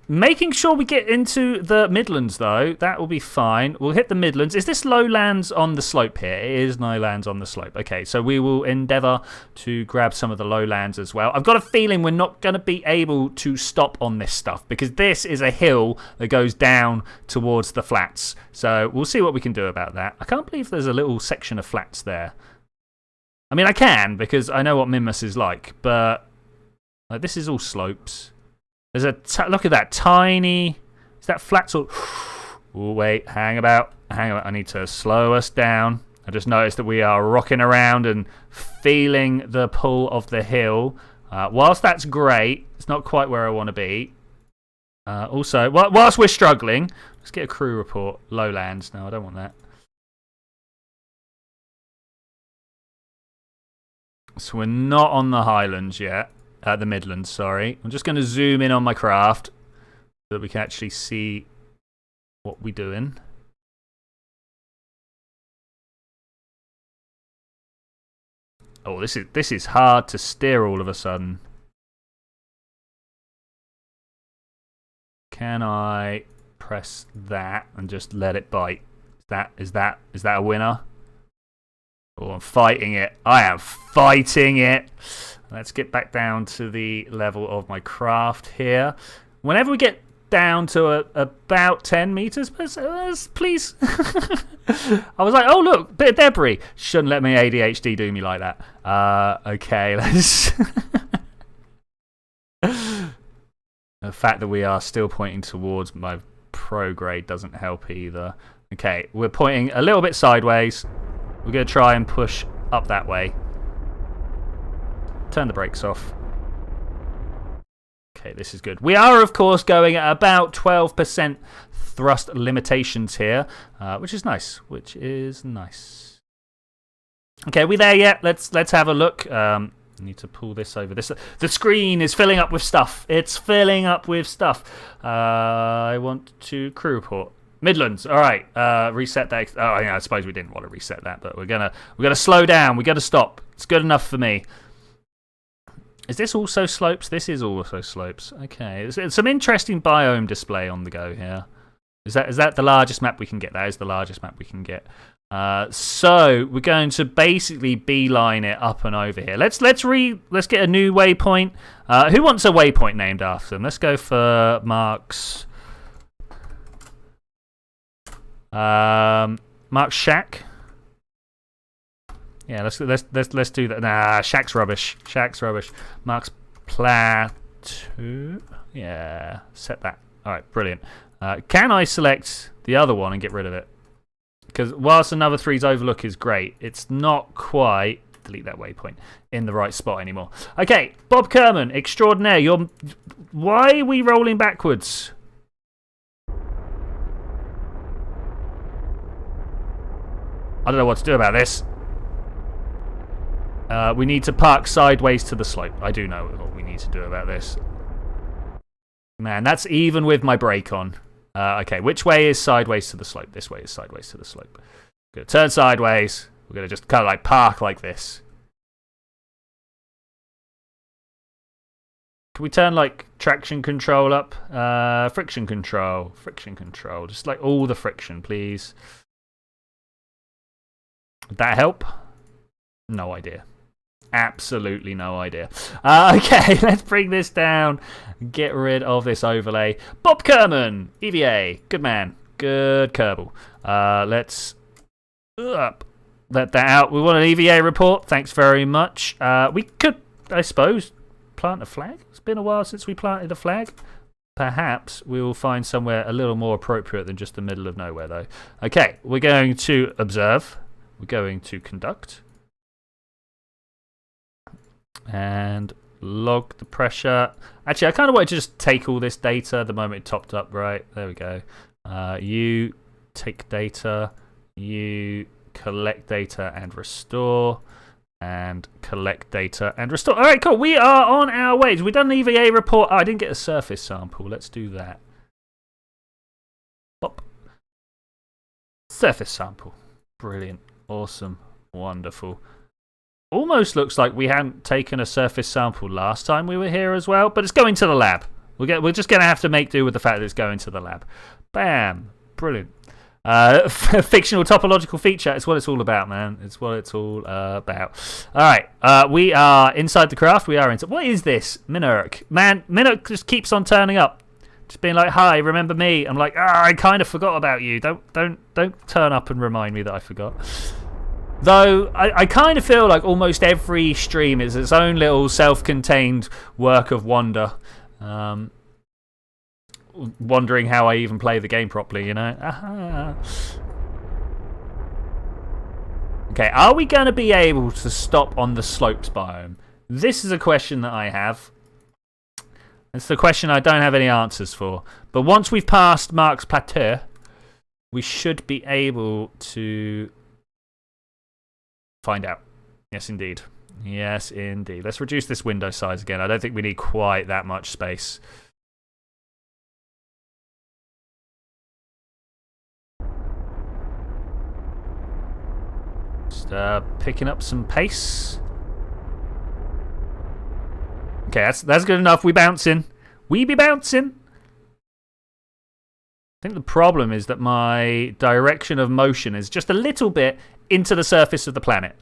Making sure we get into the Midlands, though. That will be fine. We'll hit the Midlands. Is this lowlands on the slope here? It is lowlands on the slope. Okay, so we will endeavour to grab some of the lowlands as well. I've got a feeling we're not going to be able to stop on this stuff because this is a hill that goes down towards the flats. So we'll see what we can do about that. I can't believe there's a little section of flats there. I mean, I can because I know what minmus is like, but like, this is all slopes. There's look at that tiny. Is that flat sort? Oh wait, hang about. I need to slow us down. I just noticed that we are rocking around and feeling the pull of the hill. Whilst that's great, it's not quite where I want to be. Also, whilst we're struggling, let's get a crew report. Lowlands. No, I don't want that. So we're not on the Highlands yet. The Midlands, sorry. I'm just going to zoom in on my craft so that we can actually see what we're doing. Oh, this is hard to steer all of a sudden. Can I press that and just let it bite? Is that a winner? Oh, I'm fighting it. I am fighting it. Let's get back down to the level of my craft here. Whenever we get down to about 10 meters, please. I was like, oh, look, bit of debris. Shouldn't let my ADHD do me like that. Okay, let's... The fact that we are still pointing towards my pro grade doesn't help either. Okay, we're pointing a little bit sideways. We're going to try and push up that way. Turn the brakes off. Okay, this is good. We are, of course, going at about 12% thrust limitations here, which is nice. Okay, are we there yet? Let's have a look. I need to pull this over. The screen is filling up with stuff. It's filling up with stuff. I want to crew report. Midlands. All right. Reset that. Oh, yeah, I suppose we didn't want to reset that, but we're gonna slow down. We got to stop. It's good enough for me. Is this also slopes? This is also slopes. Okay. It's some interesting biome display on the go here. Is that the largest map we can get? That is the largest map we can get. So we're going to basically beeline it up and over here. Let's get a new waypoint. Who wants a waypoint named after them? Let's go for Mark's Shack. Yeah, let's do that. Nah, Shack's rubbish. Mark's Plateau. Yeah, set that. All right, brilliant. Can I select the other one and get rid of it? Because whilst another 3's overlook is great, it's not quite, delete that waypoint, in the right spot anymore. Okay, Bob Kerman, extraordinaire. Why are we rolling backwards? I don't know what to do about this. We need to park sideways to the slope. I do know what we need to do about this. Man, that's even with my brake on. Okay, which way is sideways to the slope? This way is sideways to the slope. Good. Turn sideways. We're going to just kind of like park like this. Can we turn like traction control up? Friction control. Just like all the friction, please. Would that help? No idea. Absolutely no idea. Okay, let's bring this down. Get rid of this overlay. Bob Kerman, EVA. Good man. Good Kerbal. Let's let that out. We want an EVA report. Thanks very much. We could, I suppose, plant a flag? It's been a while since we planted a flag. Perhaps we will find somewhere a little more appropriate than just the middle of nowhere, though. Okay, we're going to observe. We're going to conduct. And log the pressure. Actually, I kind of want to just take all this data the moment it topped up, right? There we go. You take data. You collect data and restore. And collect data and restore. All right, cool. We are on our way. We've done an EVA report. Oh, I didn't get a surface sample. Let's do that. Pop. Surface sample. Brilliant. Awesome. Wonderful. Almost looks like we hadn't taken a surface sample last time we were here as well, but it's going to the lab. We're just going to have to make do with the fact that it's going to the lab. Bam. Brilliant. Fictional topological feature. It's what it's all about, man. It's what it's all about. All right. We are inside the craft. We are inside. What is this? Minurk. Man, Minurk just keeps on turning up. Just being like, hi, remember me? I'm like, I kind of forgot about you. Don't turn up and remind me that I forgot. Though, I kind of feel like almost every stream is its own little self-contained work of wonder. Wondering how I even play the game properly, you know? Aha. Okay, are we going to be able to stop on the slopes biome? This is a question that I have. It's the question I don't have any answers for. But once we've passed Mark's Plateau, we should be able to find out. Yes, indeed. Yes, indeed. Let's reduce this window size again. I don't think we need quite that much space. Just picking up some pace. Okay, that's good enough. We bouncing. We be bouncing. I think the problem is that my direction of motion is just a little bit into the surface of the planet.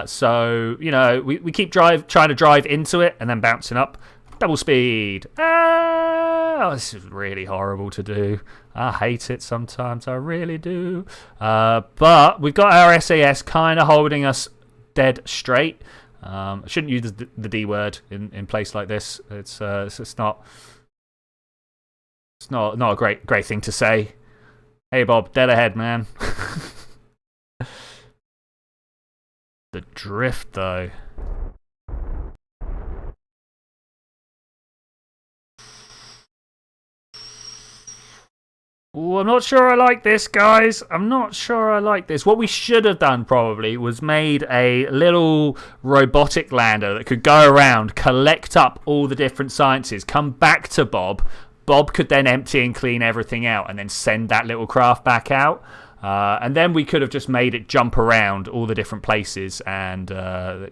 So, you know, we keep trying to drive into it and then bouncing up. Double speed. Oh, this is really horrible to do. I hate it sometimes. I really do. But we've got our SAS kind of holding us dead straight. I shouldn't use the D word in place like this. It's not a great thing to say. Hey Bob, dead ahead, man. The drift though. Ooh, I'm not sure I like this, guys. I'm not sure I like this. What we should have done probably was made a little robotic lander that could go around, collect up all the different sciences, come back to Bob. Bob could then empty and clean everything out and then send that little craft back out. And then we could have just made it jump around all the different places. And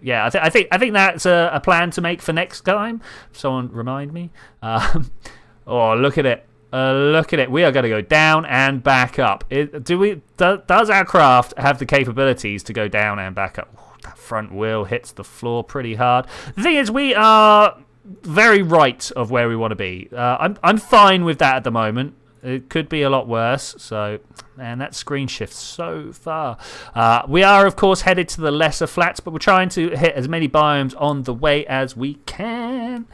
yeah, I think that's a plan to make for next time. Someone remind me. Oh, look at it. Look at it. We are going to go down and back up. Does our craft have the capabilities to go down and back up? Ooh, that front wheel hits the floor pretty hard. The thing is, we are very right of where we want to be. I'm fine with that at the moment. It could be a lot worse. So, man, that screen shifts so far. We are, of course, headed to the lesser flats, but we're trying to hit as many biomes on the way as we can.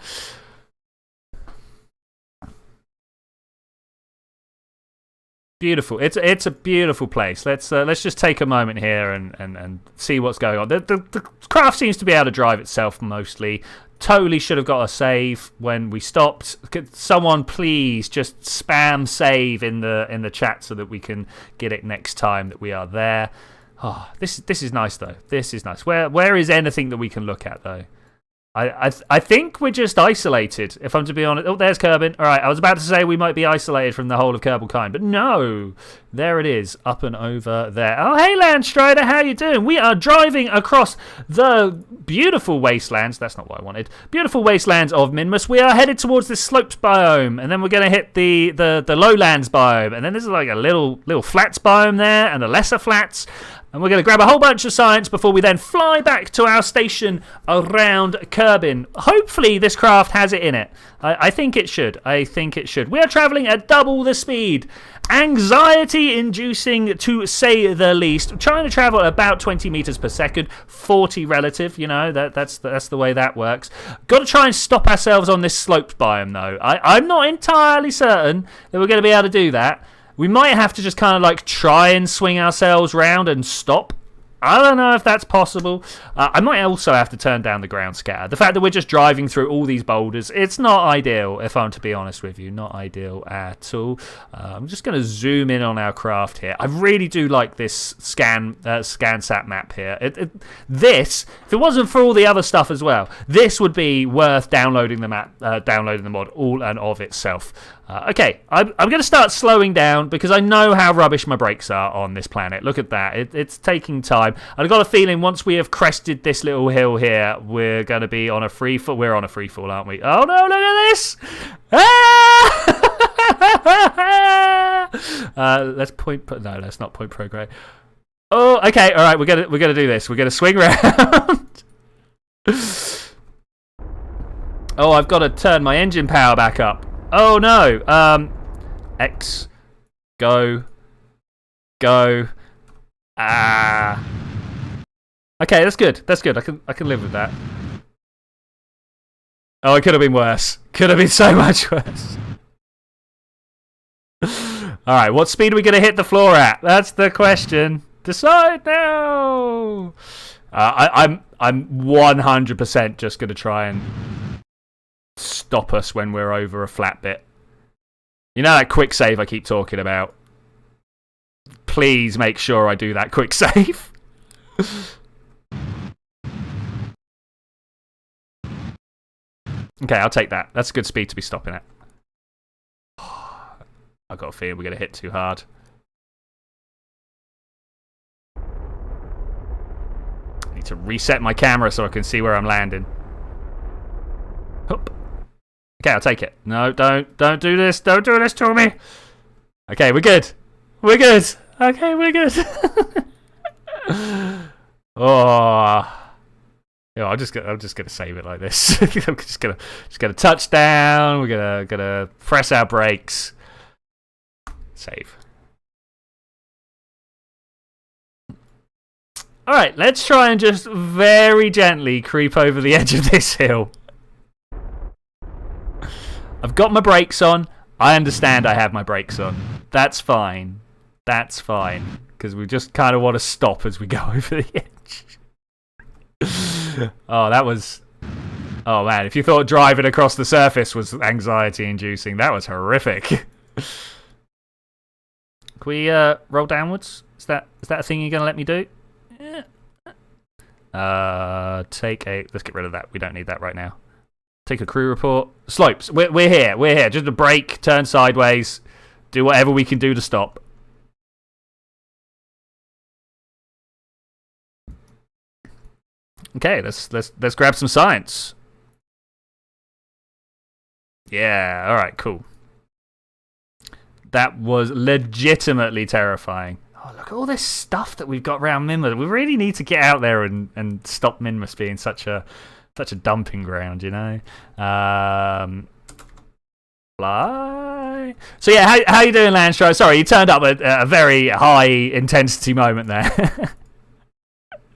Beautiful. It's a beautiful place. Let's just take a moment here and see what's going on. The craft seems to be able to drive itself mostly. Totally should have got a save when we stopped. Could someone please just spam save in the chat so that we can get it next time that we are there. Oh, this is nice though. This is nice. Where is anything that we can look at though? I think we're just isolated, if I'm to be honest. Oh, there's Kerbin. All right, I was about to say we might be isolated from the whole of Kerbal kind, but no. There it is, up and over there. Oh, hey, Landstrider, how you doing? We are driving across the beautiful wastelands. That's not what I wanted. Beautiful wastelands of Minmus. We are headed towards the slopes biome, and then we're going to hit the lowlands biome, and then there's like a little flats biome there, and the lesser flats. And we're going to grab a whole bunch of science before we then fly back to our station around Kerbin. Hopefully this craft has it in it. I think it should. I think it should. We are travelling at double the speed. Anxiety-inducing, to say the least. Trying to travel at about 20 meters per second. 40 relative, you know, that's the way that works. Got to try and stop ourselves on this sloped biome, though. I'm not entirely certain that we're going to be able to do that. We might have to just kind of like try and swing ourselves round and stop. I don't know if that's possible. I might also have to turn down the ground scatter. The fact that we're just driving through all these boulders, it's not ideal, if I'm to be honest with you. Not ideal at all. I'm just going to zoom in on our craft here. I really do like this ScanSat map here. This, if it wasn't for all the other stuff as well, this would be worth downloading the map, downloading the mod all and of itself. Okay, I'm going to start slowing down because I know how rubbish my brakes are on this planet. Look at that. It's taking time. I've got a feeling once we have crested this little hill here, we're going to be on a free fall. We're on a free fall, aren't we? Oh no, look at this! Let's point... No, let's not point prograde. Oh, okay, all right, we're gonna do this. We're going to swing around. Oh, I've got to turn my engine power back up. Oh no! X, go. Okay, that's good. That's good. I can live with that. Oh, it could have been worse. Could have been so much worse. All right, what speed are we going to hit the floor at? That's the question. Decide now. I'm 100% just going to try and stop us when we're over a flat bit. You know that quick save I keep talking about? Please make sure I do that quick save. Okay, I'll take that. That's a good speed to be stopping at. I've got a fear we're going to hit too hard. I need to reset my camera so I can see where I'm landing. Hup. Okay, I'll take it. No, don't do this. Don't do this to me. Okay, we're good. We're good. Okay, we're good. Oh. Yeah, I'm just gonna save it like this. I'm just gonna touch down. We're gonna press our brakes. Save. All right, let's try and just very gently creep over the edge of this hill. I've got my brakes on. I understand I have my brakes on. That's fine. That's fine. Because we just kind of want to stop as we go over the edge. Oh, that was... Oh, man. If you thought driving across the surface was anxiety-inducing, that was horrific. Can we roll downwards? Is that a thing you're going to let me do? Yeah. Let's get rid of that. We don't need that right now. Take a crew report. Slopes. We're here. We're here. Just a brake, turn sideways, do whatever we can do to stop. Okay, let's grab some science. Yeah, alright, cool. That was legitimately terrifying. Oh, look at all this stuff that we've got around Minmus. We really need to get out there and stop Minmus being such a dumping ground, you know. Fly. So yeah, how you doing, Landstro? Sorry, you turned up at a very high intensity moment there.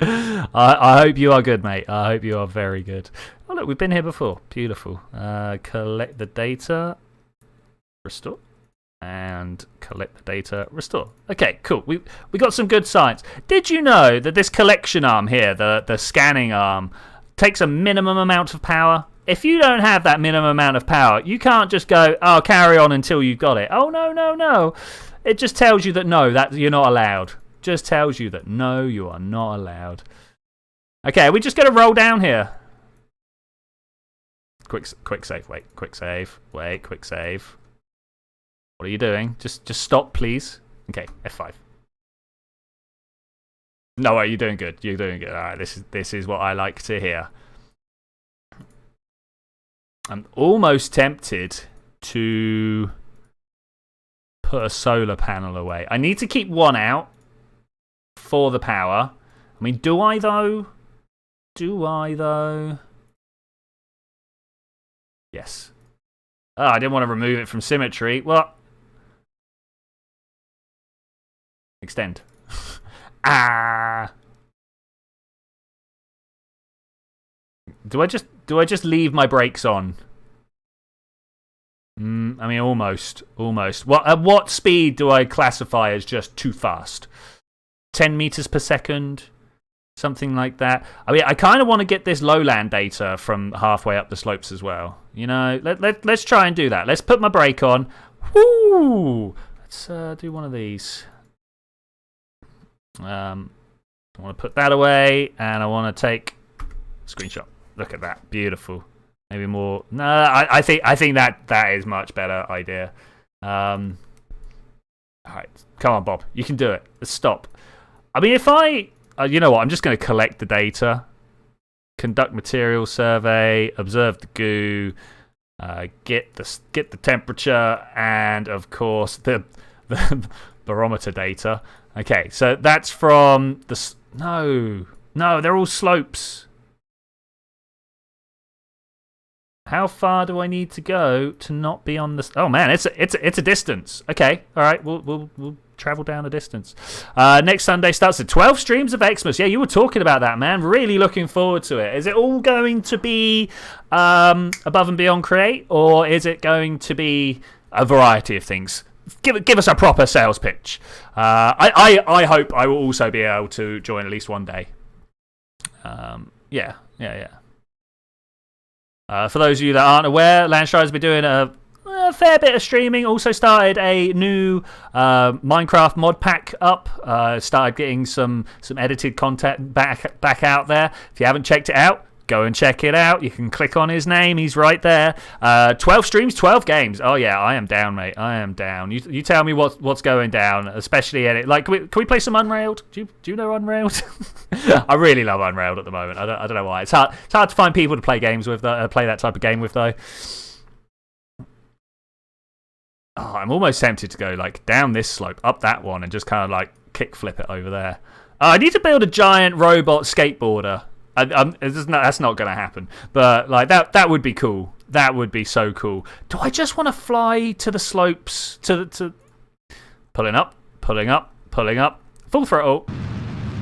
I hope you are good, mate. I hope you are very good. Oh look, we've been here before. Beautiful. Collect the data. Restore. And collect the data. Restore. Okay, cool. We got some good science. Did you know that this collection arm here, the scanning arm, takes a minimum amount of power? If you don't have that minimum amount of power, you can't just go, oh, carry on until you've got it. Oh, no. It just tells you that no, that you're not allowed. Just tells you that no, you are not allowed. Okay, we're just going to roll down here. Quick save. Wait, quick save. Wait, quick save. What are you doing? Just stop, please. Okay, F5. No, you're doing good. You're doing good. All right, this is what I like to hear. I'm almost tempted to put a solar panel away. I need to keep one out for the power. I mean, do I though? Yes. Oh, I didn't want to remove it from symmetry. Well, extend. Ah. Do I just leave my brakes on? I mean, almost. At what speed do I classify as just too fast? 10 meters per second, something like that. I mean, I kind of want to get this lowland data from halfway up the slopes as well. You know, let's try and do that. Let's put my brake on. Woo! Let's do one of these. I want to put that away, and I want to take a screenshot. Look at that, beautiful. Maybe more. No, I think that is much better idea. All right, come on, Bob, you can do it. Let's stop. I mean, if you know what? I'm just going to collect the data, conduct material survey, observe the goo, get the temperature, and of course the barometer data. Okay, so that's from the no, they're all slopes. How far do I need to go to not be on the? Oh man, it's a distance. Okay, all right, we'll travel down a distance. Next Sunday starts at 12 streams of Xmas. Yeah, you were talking about that, man. Really looking forward to it. Is it all going to be above and beyond create, or is it going to be a variety of things? Give us a proper sales pitch. I hope I will also be able to join at least one day. Yeah. For those of you that aren't aware, Landstrider's been doing a fair bit of streaming. Also started a new Minecraft mod pack up. Started getting some edited content back out there. If you haven't checked it out, go and check it out. You can click on his name. He's right there. 12 streams, 12 games. Oh, yeah, I am down, mate. I am down. You tell me what's going down, especially in it. Like, can we play some Unrailed? Do you know Unrailed? I really love Unrailed at the moment. I don't know why. It's hard to find people to play games with, play that type of game with, though. Oh, I'm almost tempted to go like down this slope, up that one, and just kind of like kick flip it over there. I need to build a giant robot skateboarder. That's not going to happen. But like that would be cool. That would be so cool. Do I just want to fly to the slopes? To pulling up, full throttle.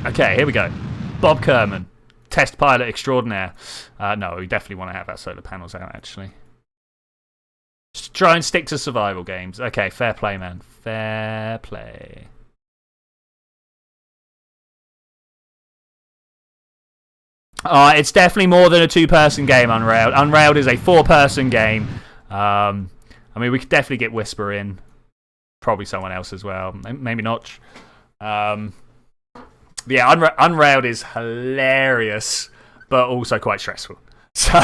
Okay, here we go. Bob Kerman, test pilot extraordinaire. No, we definitely want to have our solar panels out actually. Just try and stick to survival games. Okay, fair play, man. Fair play. It's definitely more than a two-person game, Unrailed. Unrailed is a four-person game. I mean, we could definitely get Whisper in. Probably someone else as well. Maybe Notch. Yeah, Unrailed is hilarious, but also quite stressful. So,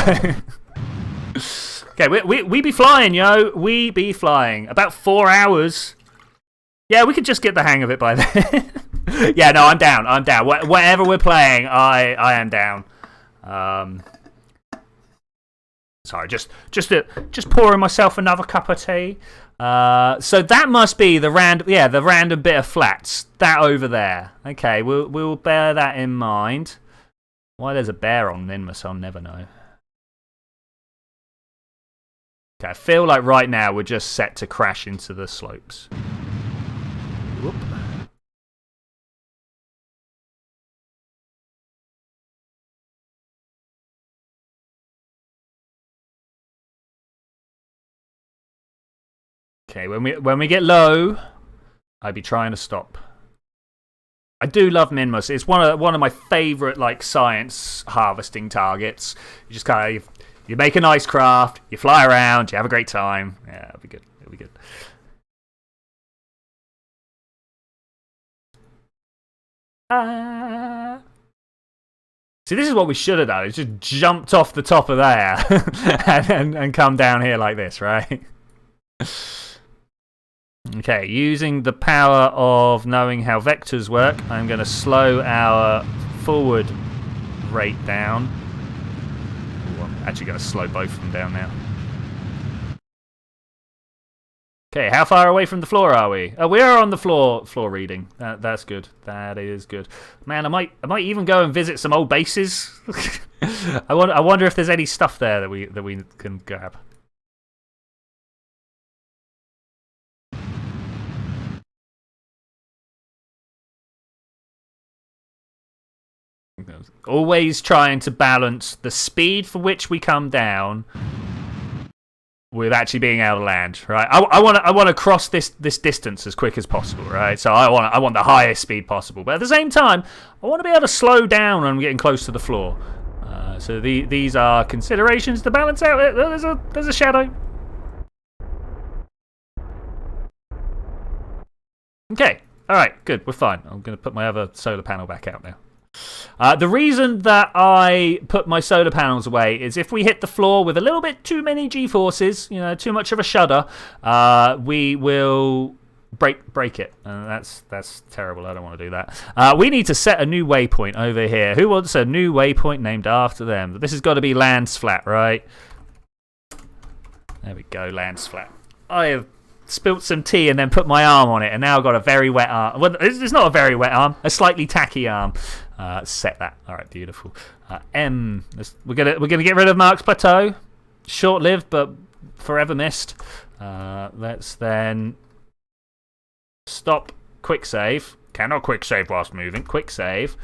okay, we be flying, yo. We be flying. About 4 hours. Yeah, we could just get the hang of it by then. Yeah, no, I'm down. Whatever we're playing, I am down. Sorry, just pouring myself another cup of tea. So that must be the random bit of flats. That over there. Okay, we'll bear that in mind. Why there's a bear on minmus, I'll never know. Okay, I feel like right now we're just set to crash into the slopes. Whoop. Okay, when we get low, I'd be trying to stop. I do love minmus. It's one of my favourite like science harvesting targets. You just kind of you make a nice craft, you fly around, you have a great time. Yeah, it'll be good. It'll be good. See, this is what we should have done. It's just jumped off the top of there and come down here like this, right? Okay, using the power of knowing how vectors work, I'm going to slow our forward rate down. Ooh, I'm actually going to slow both of them down now. Okay, how far away from the floor are we? We are on the floor reading. That's good. That is good. Man, I might even go and visit some old bases. I wonder if there's any stuff there that we can grab. Always trying to balance the speed for which we come down with actually being able to land, right? I want to cross this distance as quick as possible, right? So I want the highest speed possible, but at the same time, I want to be able to slow down when I'm getting close to the floor. So these are considerations to balance out. There's a shadow. Okay, all right, good. We're fine. I'm going to put my other solar panel back out now. The reason that I put my solar panels away is if we hit the floor with a little bit too many G-forces, too much of a shudder, we will break it. And that's terrible. I don't want to do that. We need to set a new waypoint over here. Who wants a new waypoint named after them? This has got to be Land's Flat, right? There we go, Land's Flat. I have spilt some tea and then put my arm on it, and now I've got a very wet arm. Well, it's not a very wet arm, a slightly tacky arm. Set that. All right, beautiful. M. We're gonna get rid of Mark's Plateau. Short-lived, but forever missed. Let's then stop. Quick save. Cannot quick save whilst moving. Quick save.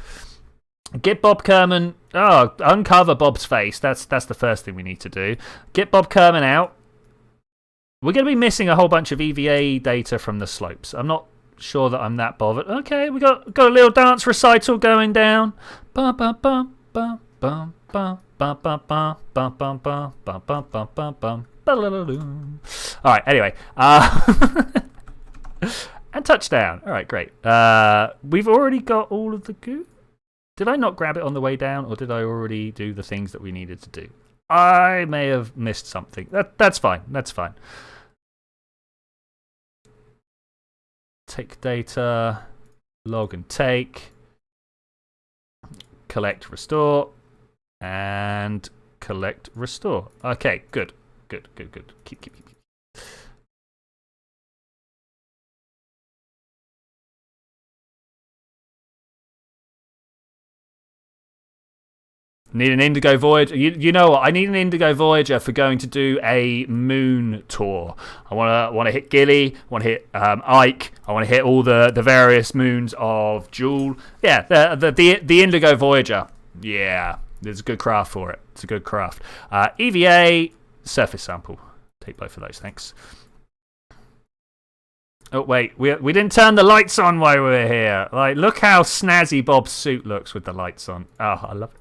Get Bob Kerman. Oh, uncover Bob's face. That's the first thing we need to do. Get Bob Kerman out. We're going to be missing a whole bunch of EVA data from the slopes. I'm not sure that I'm that bothered. Okay, we got a little dance recital going down. All right, anyway. And touchdown. All right, great. We've already got all of the goo. Did I not grab it on the way down, or did I already do the things that we needed to do? I may have missed something. That's fine. That's fine. Take data, log and take, collect, restore, and collect, restore. Okay, good. Keep. Need an Indigo Voyager. You know what? I need an Indigo Voyager for going to do a moon tour. I want to hit Gilly. I want to hit Ike. I want to hit all the various moons of Jewel. Yeah, the Indigo Voyager. Yeah, there's a good craft for it. It's a good craft. EVA surface sample. Take both of those, thanks. Oh wait, we didn't turn the lights on while we were here. Like, look how snazzy Bob's suit looks with the lights on. Oh, I love it.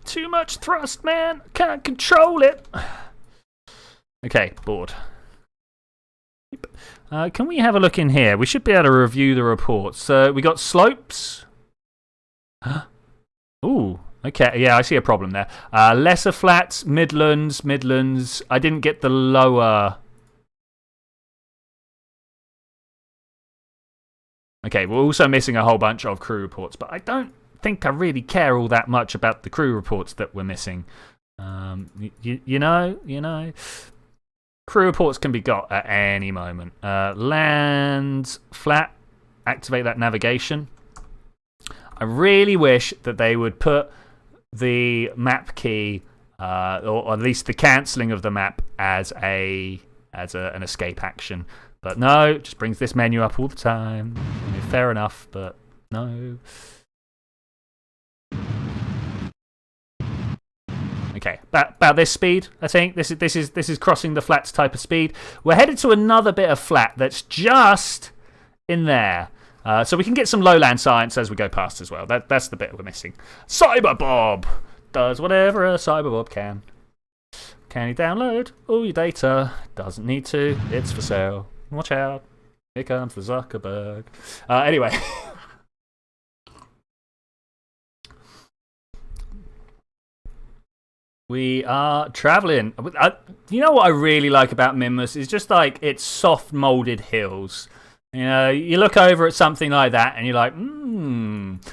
Too much thrust, man. Can't control it. Okay, bored. Can we have a look in here? We should be able to review the reports. So we got slopes. Ooh, okay. Yeah, I see a problem there. Lesser flats, Midlands. I didn't get the lower. Okay, we're also missing a whole bunch of crew reports, but I don't think I really care all that much about the crew reports that we're missing. You know, crew reports can be got at any moment. Land flat, activate that navigation. I really wish that they would put the map key, or at least the cancelling of the map, as an escape action. But no, it just brings this menu up all the time. I mean, fair enough, but no. Okay, about this speed, I think. This is crossing the flats type of speed. We're headed to another bit of flat that's just in there. So we can get some lowland science as we go past as well. That's the bit we're missing. Cyberbob does whatever a Cyberbob can. Can he download all your data? Doesn't need to. It's for sale. Watch out. Here comes the Zuckerberg. Anyway. We are traveling. You know what I really like about Minmus is just like its soft molded hills. You know, you look over at something like that and you're like,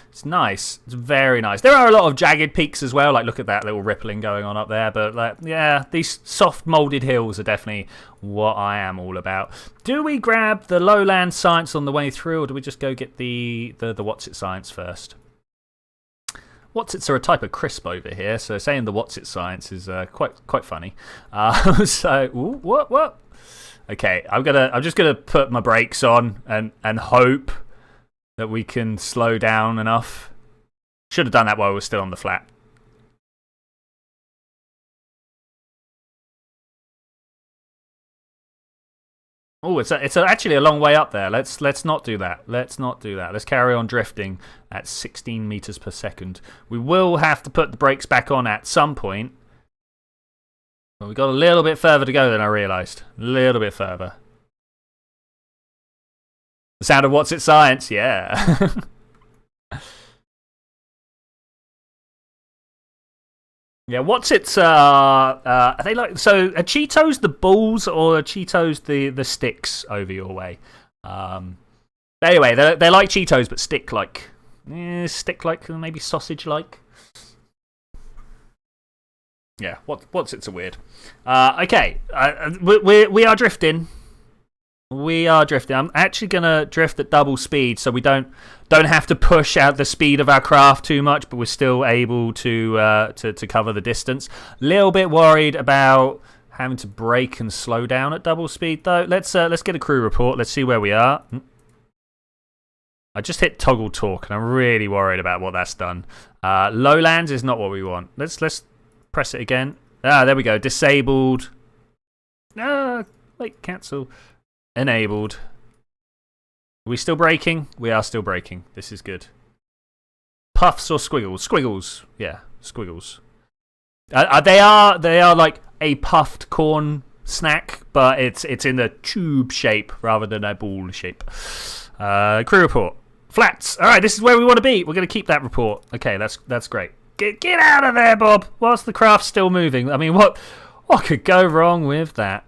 it's nice. It's very nice. There are a lot of jagged peaks as well. Like, look at that little rippling going on up there. But, like, yeah, these soft molded hills are definitely what I am all about. Do we grab the lowland science on the way through, or do we just go get the what's-it science first? What's-its are a type of crisp over here, so saying the what's-it science is quite funny. What? Okay, I'm just gonna put my brakes on and hope that we can slow down enough. Should have done that while we were still on the flat. Oh, it's actually a long way up there. Let's not do that. Let's carry on drifting at 16 meters per second. We will have to put the brakes back on at some point. But we got a little bit further to go than I realised. A little bit further. The sound of what's it science? Yeah. Yeah, what's its are they like, so are Cheetos the balls or are Cheetos the sticks over your way? Anyway, they're like Cheetos but stick like maybe sausage like. Yeah, what's it's a weird. Okay, we are drifting. We are drifting. I'm actually gonna drift at double speed, so we don't have to push out the speed of our craft too much, but we're still able to cover the distance. Little bit worried about having to brake and slow down at double speed though. Let's get a crew report. Let's see where we are. I just hit toggle talk, and I'm really worried about what that's done. Lowlands is not what we want. Let's press it again. There we go. Disabled. Wait, cancel. Enabled. Are we still braking? We are still braking. This is good. Puffs or squiggles? Squiggles. Yeah, squiggles. They are like a puffed corn snack, but it's in a tube shape rather than a ball shape. Crew report. Flats. All right, this is where we want to be. We're going to keep that report. Okay, that's great. Get out of there, Bob. Whilst the craft's still moving. I mean, what could go wrong with that?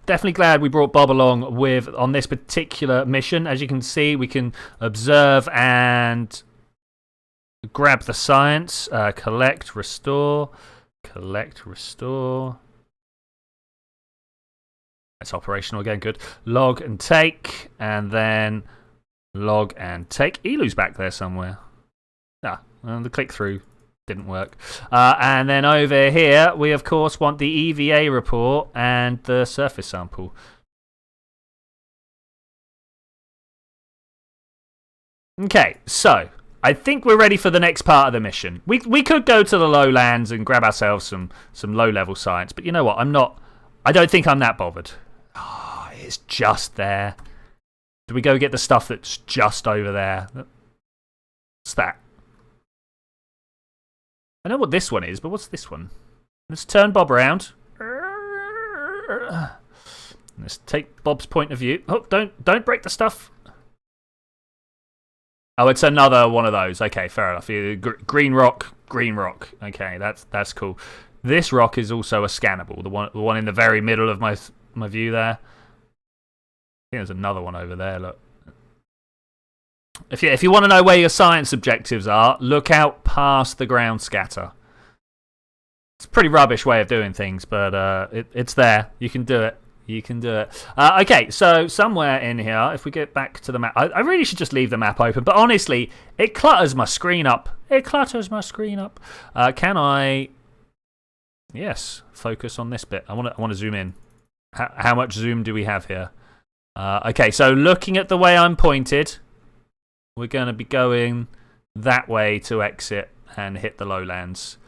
Definitely glad we brought Bob along on this particular mission. As you can see, we can observe and grab the science. Collect, restore. Collect, restore. It's operational again, good. Log and take, and then log and take. Elu's back there somewhere. The click-through didn't work. And then over here, we of course want the EVA report and the surface sample. Okay, so I think we're ready for the next part of the mission. We could go to the lowlands and grab ourselves some low-level science, but you know what? I don't think I'm that bothered. It's just there. Do we go get the stuff that's just over there? What's that? I know what this one is, but what's this one? Let's turn Bob around. Let's take Bob's point of view. Oh, don't break the stuff. Oh, it's another one of those. Okay, fair enough. Green rock. Okay, that's cool. This rock is also a scannable. The one in the very middle of my view there. I think there's another one over there. Look. If you want to know where your science objectives are, look out past the ground scatter. It's a pretty rubbish way of doing things, but it's there. You can do it. Okay, so somewhere in here, if we get back to the map, I really should just leave the map open, but honestly, it clutters my screen up. Can I... Yes, focus on this bit. I want to zoom in. How much zoom do we have here? Okay, so looking at the way I'm pointed... We're going to be going that way to exit and hit the lowlands.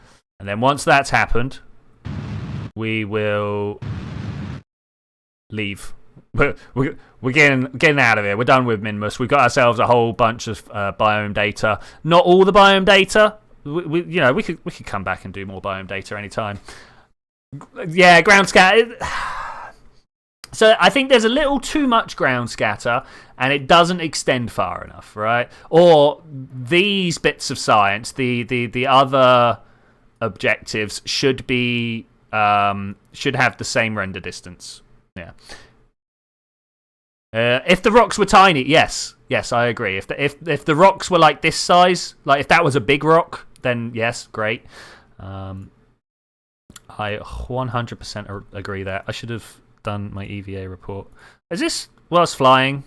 And then once that's happened, we will leave. We're getting out of here. We're done with minmus. We've got ourselves a whole bunch of biome data. Not all the biome data. We could come back and do more biome data anytime. Yeah, ground scatter. So I think there's a little too much ground scatter and it doesn't extend far enough, right? Or these bits of science, the other objectives should have the same render distance. Yeah. If the rocks were tiny, yes, I agree. If the rocks were like this size, like if that was a big rock, then yes, great. I 100% agree there. I should have done my EVA report. Is this whilst flying?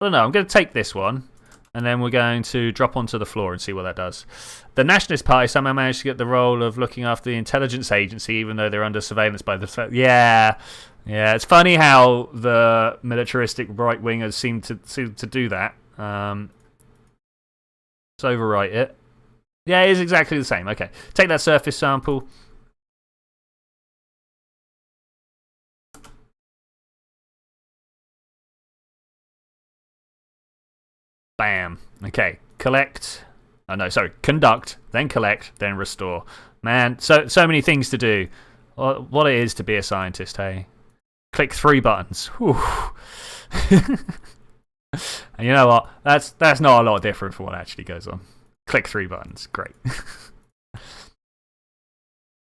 I don't know. I'm going to take this one, and then we're going to drop onto the floor and see what that does. The Nationalist Party somehow managed to get the role of looking after the intelligence agency, even though they're under surveillance by the... Yeah, it's funny how the militaristic right-wingers seem to do that. Let's overwrite it. Yeah, it is exactly the same. Okay, take that surface sample. Bam. Okay, collect. Oh no, sorry. Conduct, then collect, then restore. Man, so many things to do. What it is to be a scientist, hey? Click 3 buttons. Whew. And you know what? That's not a lot different from what actually goes on. Click 3 buttons. Great.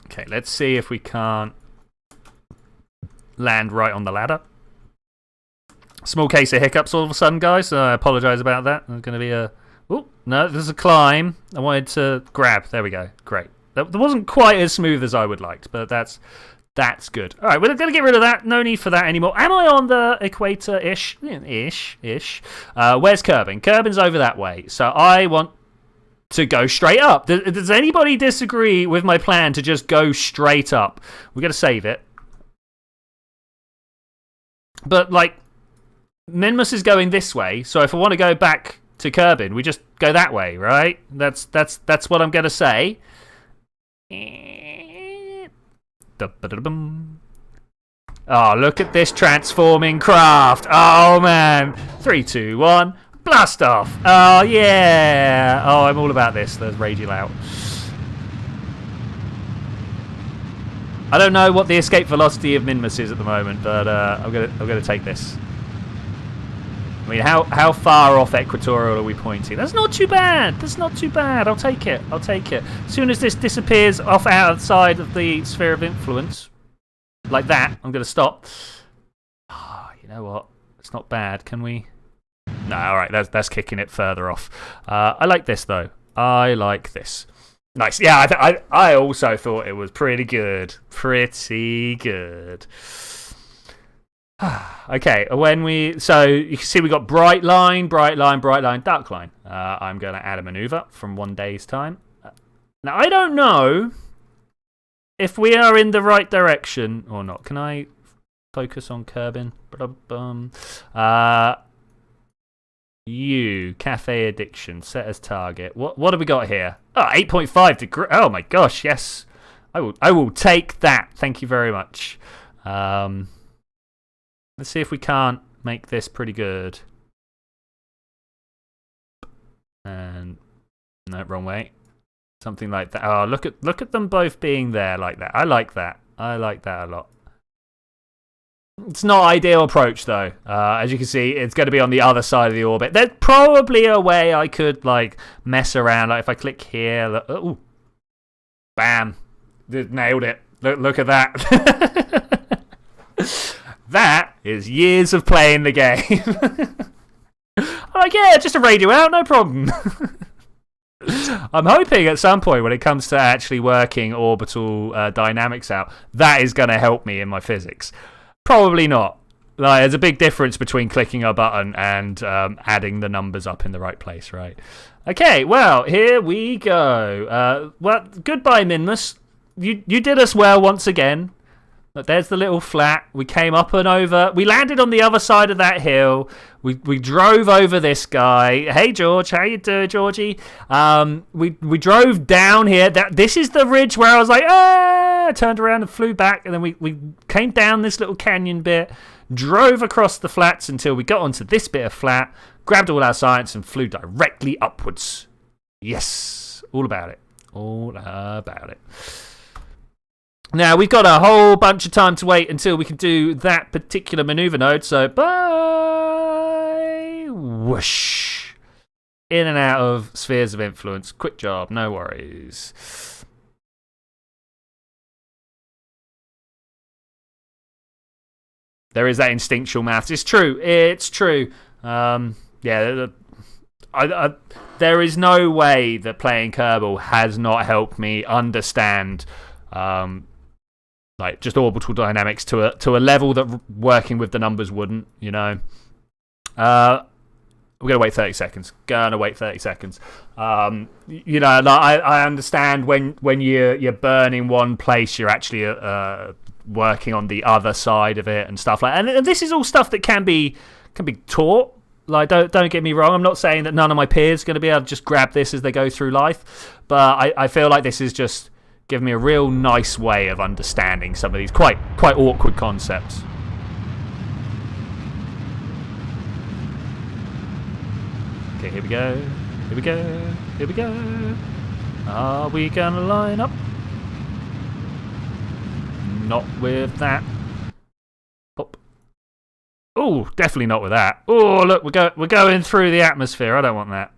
Okay, let's see if we can't land right on the ladder. Small case of hiccups all of a sudden, guys. So I apologise about that. There's going to be a... Oh, no, there's a climb. I wanted to grab. There we go. Great. That wasn't quite as smooth as I would like, but that's good. All right, we're going to get rid of that. No need for that anymore. Am I on the equator-ish? Ish. Where's Kerbin? Kerbin's over that way. So I want to go straight up. Does anybody disagree with my plan to just go straight up? We're going to save it. But, like... Minmus is going this way, so if I want to go back to Kerbin, we just go that way, right? That's what I'm going to say. Oh, look at this transforming craft. Oh, man. 3, 2, 1. Blast off. Oh, yeah. Oh, I'm all about this. There's radial out. I don't know what the escape velocity of Minmus is at the moment, but I'm gonna take this. I mean, how far off equatorial are we pointing? That's not too bad. I'll take it. As soon as this disappears off outside of the sphere of influence, like that, I'm going to stop. Oh, you know what? It's not bad. Can we? No, all right. That's kicking it further off. I like this, though. I like this. Nice. Yeah, I also thought it was pretty good. Okay, so you can see we got bright line, dark line. I'm going to add a maneuver from 1 day's time. Now, I don't know if we are in the right direction or not. Can I focus on Kerbin? Cafe addiction, set as target. What have we got here? Oh, 8.5 degree. Oh my gosh, yes. I will take that. Thank you very much. Let's see if we can't make this pretty good. And no, wrong way. Something like that. Oh, look at them both being there like that. I like that a lot. It's not ideal approach though. As you can see, it's going to be on the other side of the orbit. There's probably a way I could like mess around. Like if I click here, ooh, bam, nailed it. Look at that. That is years of playing the game. I'm like, yeah, just a radio out, no problem. I'm hoping at some point when it comes to actually working orbital dynamics out, that is going to help me in my physics. Probably not. Like, there's a big difference between clicking a button and adding the numbers up in the right place, right? Okay, well, here we go. Well, goodbye, Minmus. You did us well once again. Look, there's the little flat. We came up and over. We landed on the other side of that hill. We drove over this guy. Hey, George. How you doing, Georgie? We drove down here. This is the ridge where I was like, ah! I turned around and flew back. And then we came down this little canyon bit, drove across the flats until we got onto this bit of flat, grabbed all our science and flew directly upwards. Yes. All about it. Now, we've got a whole bunch of time to wait until we can do that particular maneuver node, so bye! Whoosh! In and out of spheres of influence. Quick job, no worries. There is that instinctual maths. It's true. It's true. Yeah, there is no way that playing Kerbal has not helped me understand like just orbital dynamics to a level that working with the numbers wouldn't, you know. We're going to wait 30 seconds. Gonna wait 30 seconds. You know, like, I understand when you're burning one place, you're actually working on the other side of it and stuff like that. And this is all stuff that can be taught. Like, don't get me wrong. I'm not saying that none of my peers are going to be able to just grab this as they go through life. But I feel like this is just giving me a real nice way of understanding some of these quite awkward concepts. Okay, here we go. Here we go. Here we go. Are we gonna line up? Not with that. Pop. Oh, definitely not with that. Oh, look, we're going through the atmosphere. I don't want that.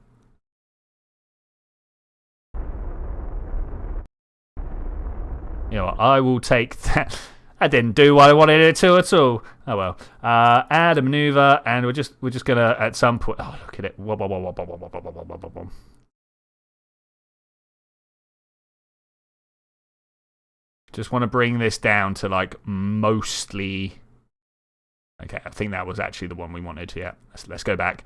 You know what? I will take that. I didn't do what I wanted it to at all. Oh well. Add a maneuver, and we're just gonna at some point. Oh, look at it! Just want to bring this down to like mostly. Okay, I think that was actually the one we wanted. Yeah, let's go back.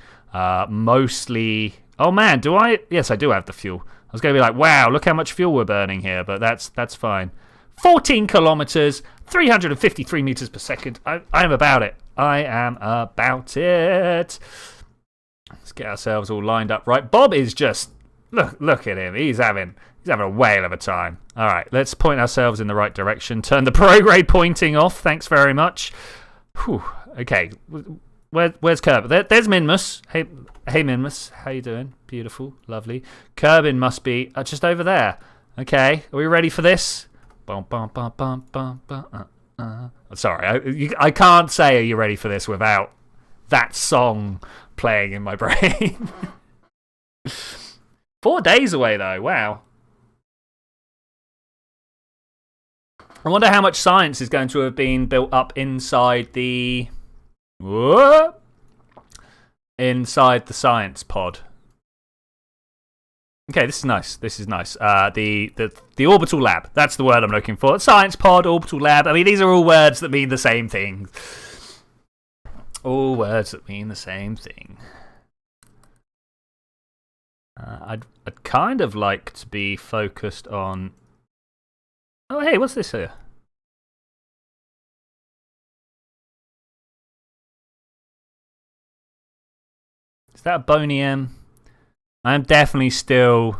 Mostly. Oh man, do I? Yes, I do have the fuel. I was gonna be like, wow, look how much fuel we're burning here, but that's fine. 14 kilometers, 353 meters per second. I am about it. I am about it. Let's get ourselves all lined up right. Bob is just look at him. He's having a whale of a time. All right, let's point ourselves in the right direction. Turn the prograde pointing off. Thanks very much. Whew. Okay, where's Kerbal? There's Minmus. Hey Minmus, how you doing? Beautiful, lovely. Kerbin must be just over there. Okay, are we ready for this? Sorry, I can't say are you ready for this without that song playing in my brain. 4 days away though, wow. I wonder how much science is going to have been built up inside the science pod. Okay, this is nice. This is nice. The orbital lab. That's the word I'm looking for. Science pod, orbital lab. I mean, these are all words that mean the same thing. All words that mean the same thing. I'd kind of like to be focused on. Oh, hey, what's this here? Is that a Boney M? I am definitely still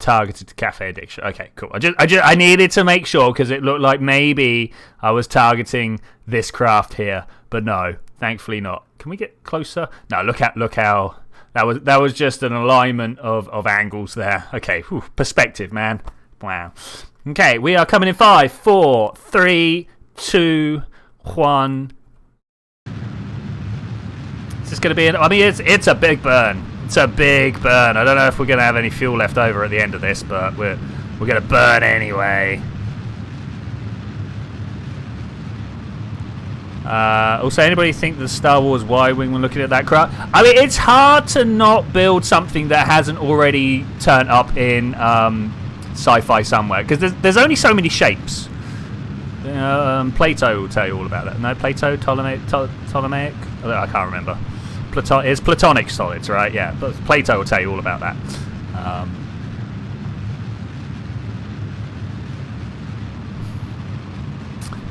targeted to cafe addiction. Okay, cool. I needed to make sure because it looked like maybe I was targeting this craft here, but no, thankfully not. Can we get closer? No, look how that was just an alignment of angles there. Okay, whew, perspective, man. Wow. Okay, we are coming in 5, 4, 3, 2, 1. Is this going to be? I mean, it's a big burn. It's a big burn. I don't know if we're going to have any fuel left over at the end of this, but we're going to burn anyway. Also, anybody think the Star Wars Y-Wing when looking at that craft? I mean, it's hard to not build something that hasn't already turned up in sci-fi somewhere, because there's only so many shapes. Plato will tell you all about that. No, Plato, Ptolemaic? I can't remember. It's platonic solids, right? Yeah, but Plato will tell you all about that.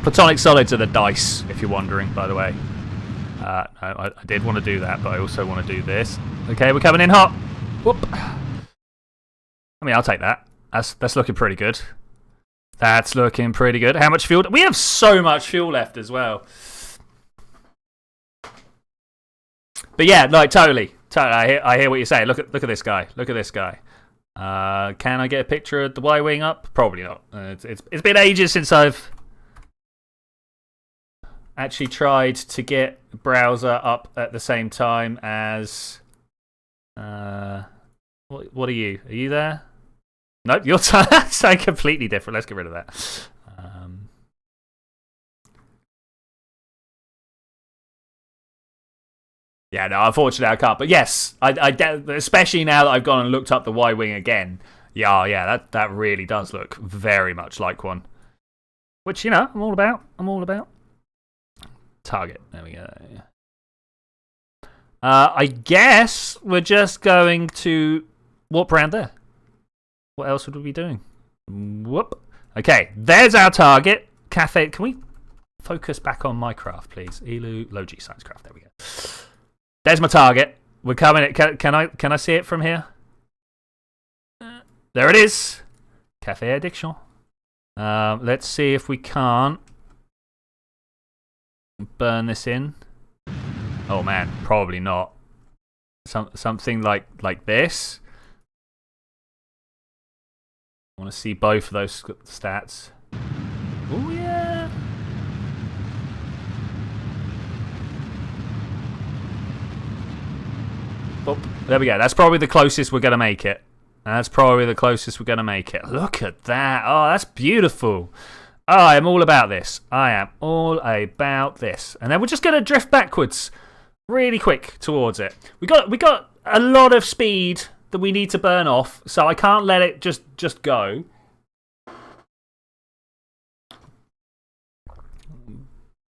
Platonic solids are the dice, if you're wondering, by the way. No, I did want to do that, but I also want to do this. Okay, we're coming in hot. Whoop. I mean, I'll take that. That's looking pretty good. That's looking pretty good. How much fuel? We have so much fuel left as well. But yeah, like totally. I hear what you're saying. Look at this guy. Look at this guy. Can I get a picture of the Y-Wing up? Probably not. It's been ages since I've actually tried to get browser up at the same time as. What are you? Are you there? Nope, you're something completely different. Let's get rid of that. Yeah, no, unfortunately I can't. But yes, especially now that I've gone and looked up the Y-wing again. Yeah, that really does look very much like one. Which, you know, I'm all about. Target. There we go. I guess we're just going to warp around there. What else would we be doing? Whoop. Okay, there's our target. Cafe. Can we focus back on my craft, please? Elu, low G science craft. There we go. There's my target. We're coming. Can I see it from here? There it is. Cafe Addiction. Let's see if we can't burn this in. Oh man, probably not. Something like this. I want to see both of those stats. Oh yeah. Oh, there we go. That's probably the closest we're going to make it. Look at that. Oh, that's beautiful. Oh, I am all about this. And then we're just going to drift backwards really quick towards it. We got a lot of speed that we need to burn off, so I can't let it just go.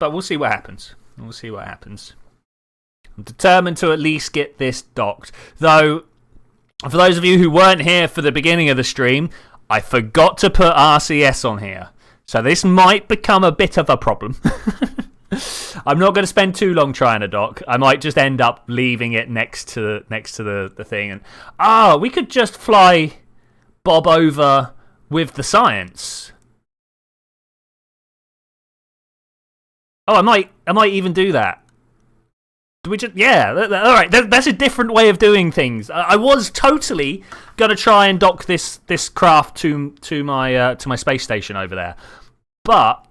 But we'll see what happens. I'm determined to at least get this docked. Though, for those of you who weren't here for the beginning of the stream, I forgot to put RCS on here. So this might become a bit of a problem. I'm not going to spend too long trying to dock. I might just end up leaving it next to the thing. And we could just fly Bob over with the science. Oh, I might even do that. Do we just? Yeah, all right. That's a different way of doing things. I was totally gonna try and dock this craft to my space station over there, but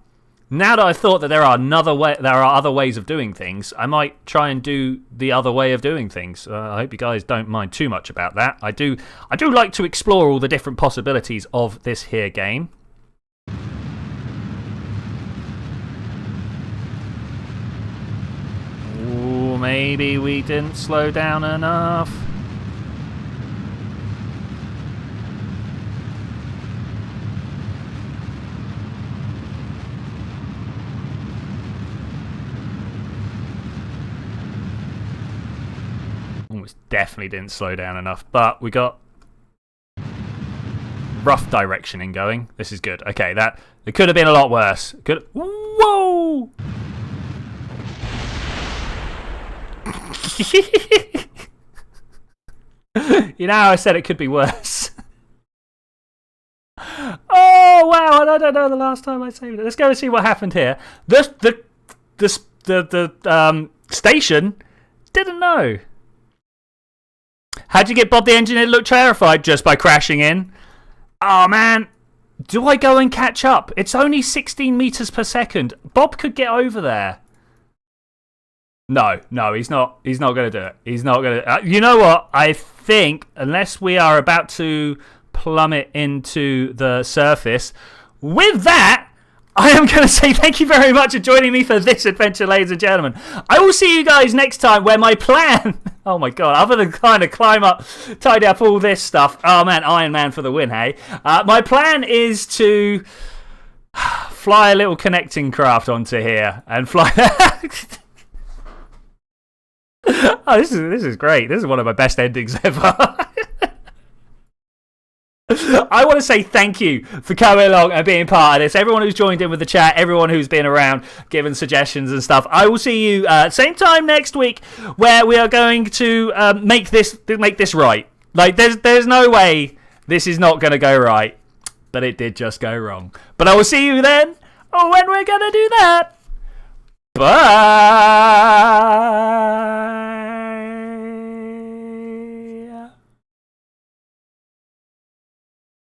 now that I've thought that there are other ways of doing things, I might try and do the other way of doing things. I hope you guys don't mind too much about that. I do like to explore all the different possibilities of this here game. Ooh, maybe we didn't slow down enough. Almost definitely didn't slow down enough, but we got rough directioning going. This is good. Okay, it could have been a lot worse. Whoa! You know how I said it could be worse. Oh wow! I don't know the last time I saved it. Let's go and see what happened here. The station didn't know. How'd you get Bob the engineer to look terrified? Just by crashing in? Oh man, do I go and catch up? It's only 16 meters per second. Bob could get over there. No, he's not. He's not going to do it. He's not going to. You know what? I think unless we are about to plummet into the surface, with that, I am going to say thank you very much for joining me for this adventure, ladies and gentlemen. I will see you guys next time where my plan... Oh my god, other than kind of climb up, tidy up all this stuff. Oh man, Iron Man for the win, hey? My plan is to fly a little connecting craft onto here and fly... Oh, this is great. This is one of my best endings ever. I want to say thank you for coming along and being part of this. Everyone who's joined in with the chat, everyone who's been around giving suggestions and stuff. I will see you same time next week where we are going to make this right. Like there's no way this is not going to go right, but it did just go wrong. But I will see you then when we're going to do that. Bye.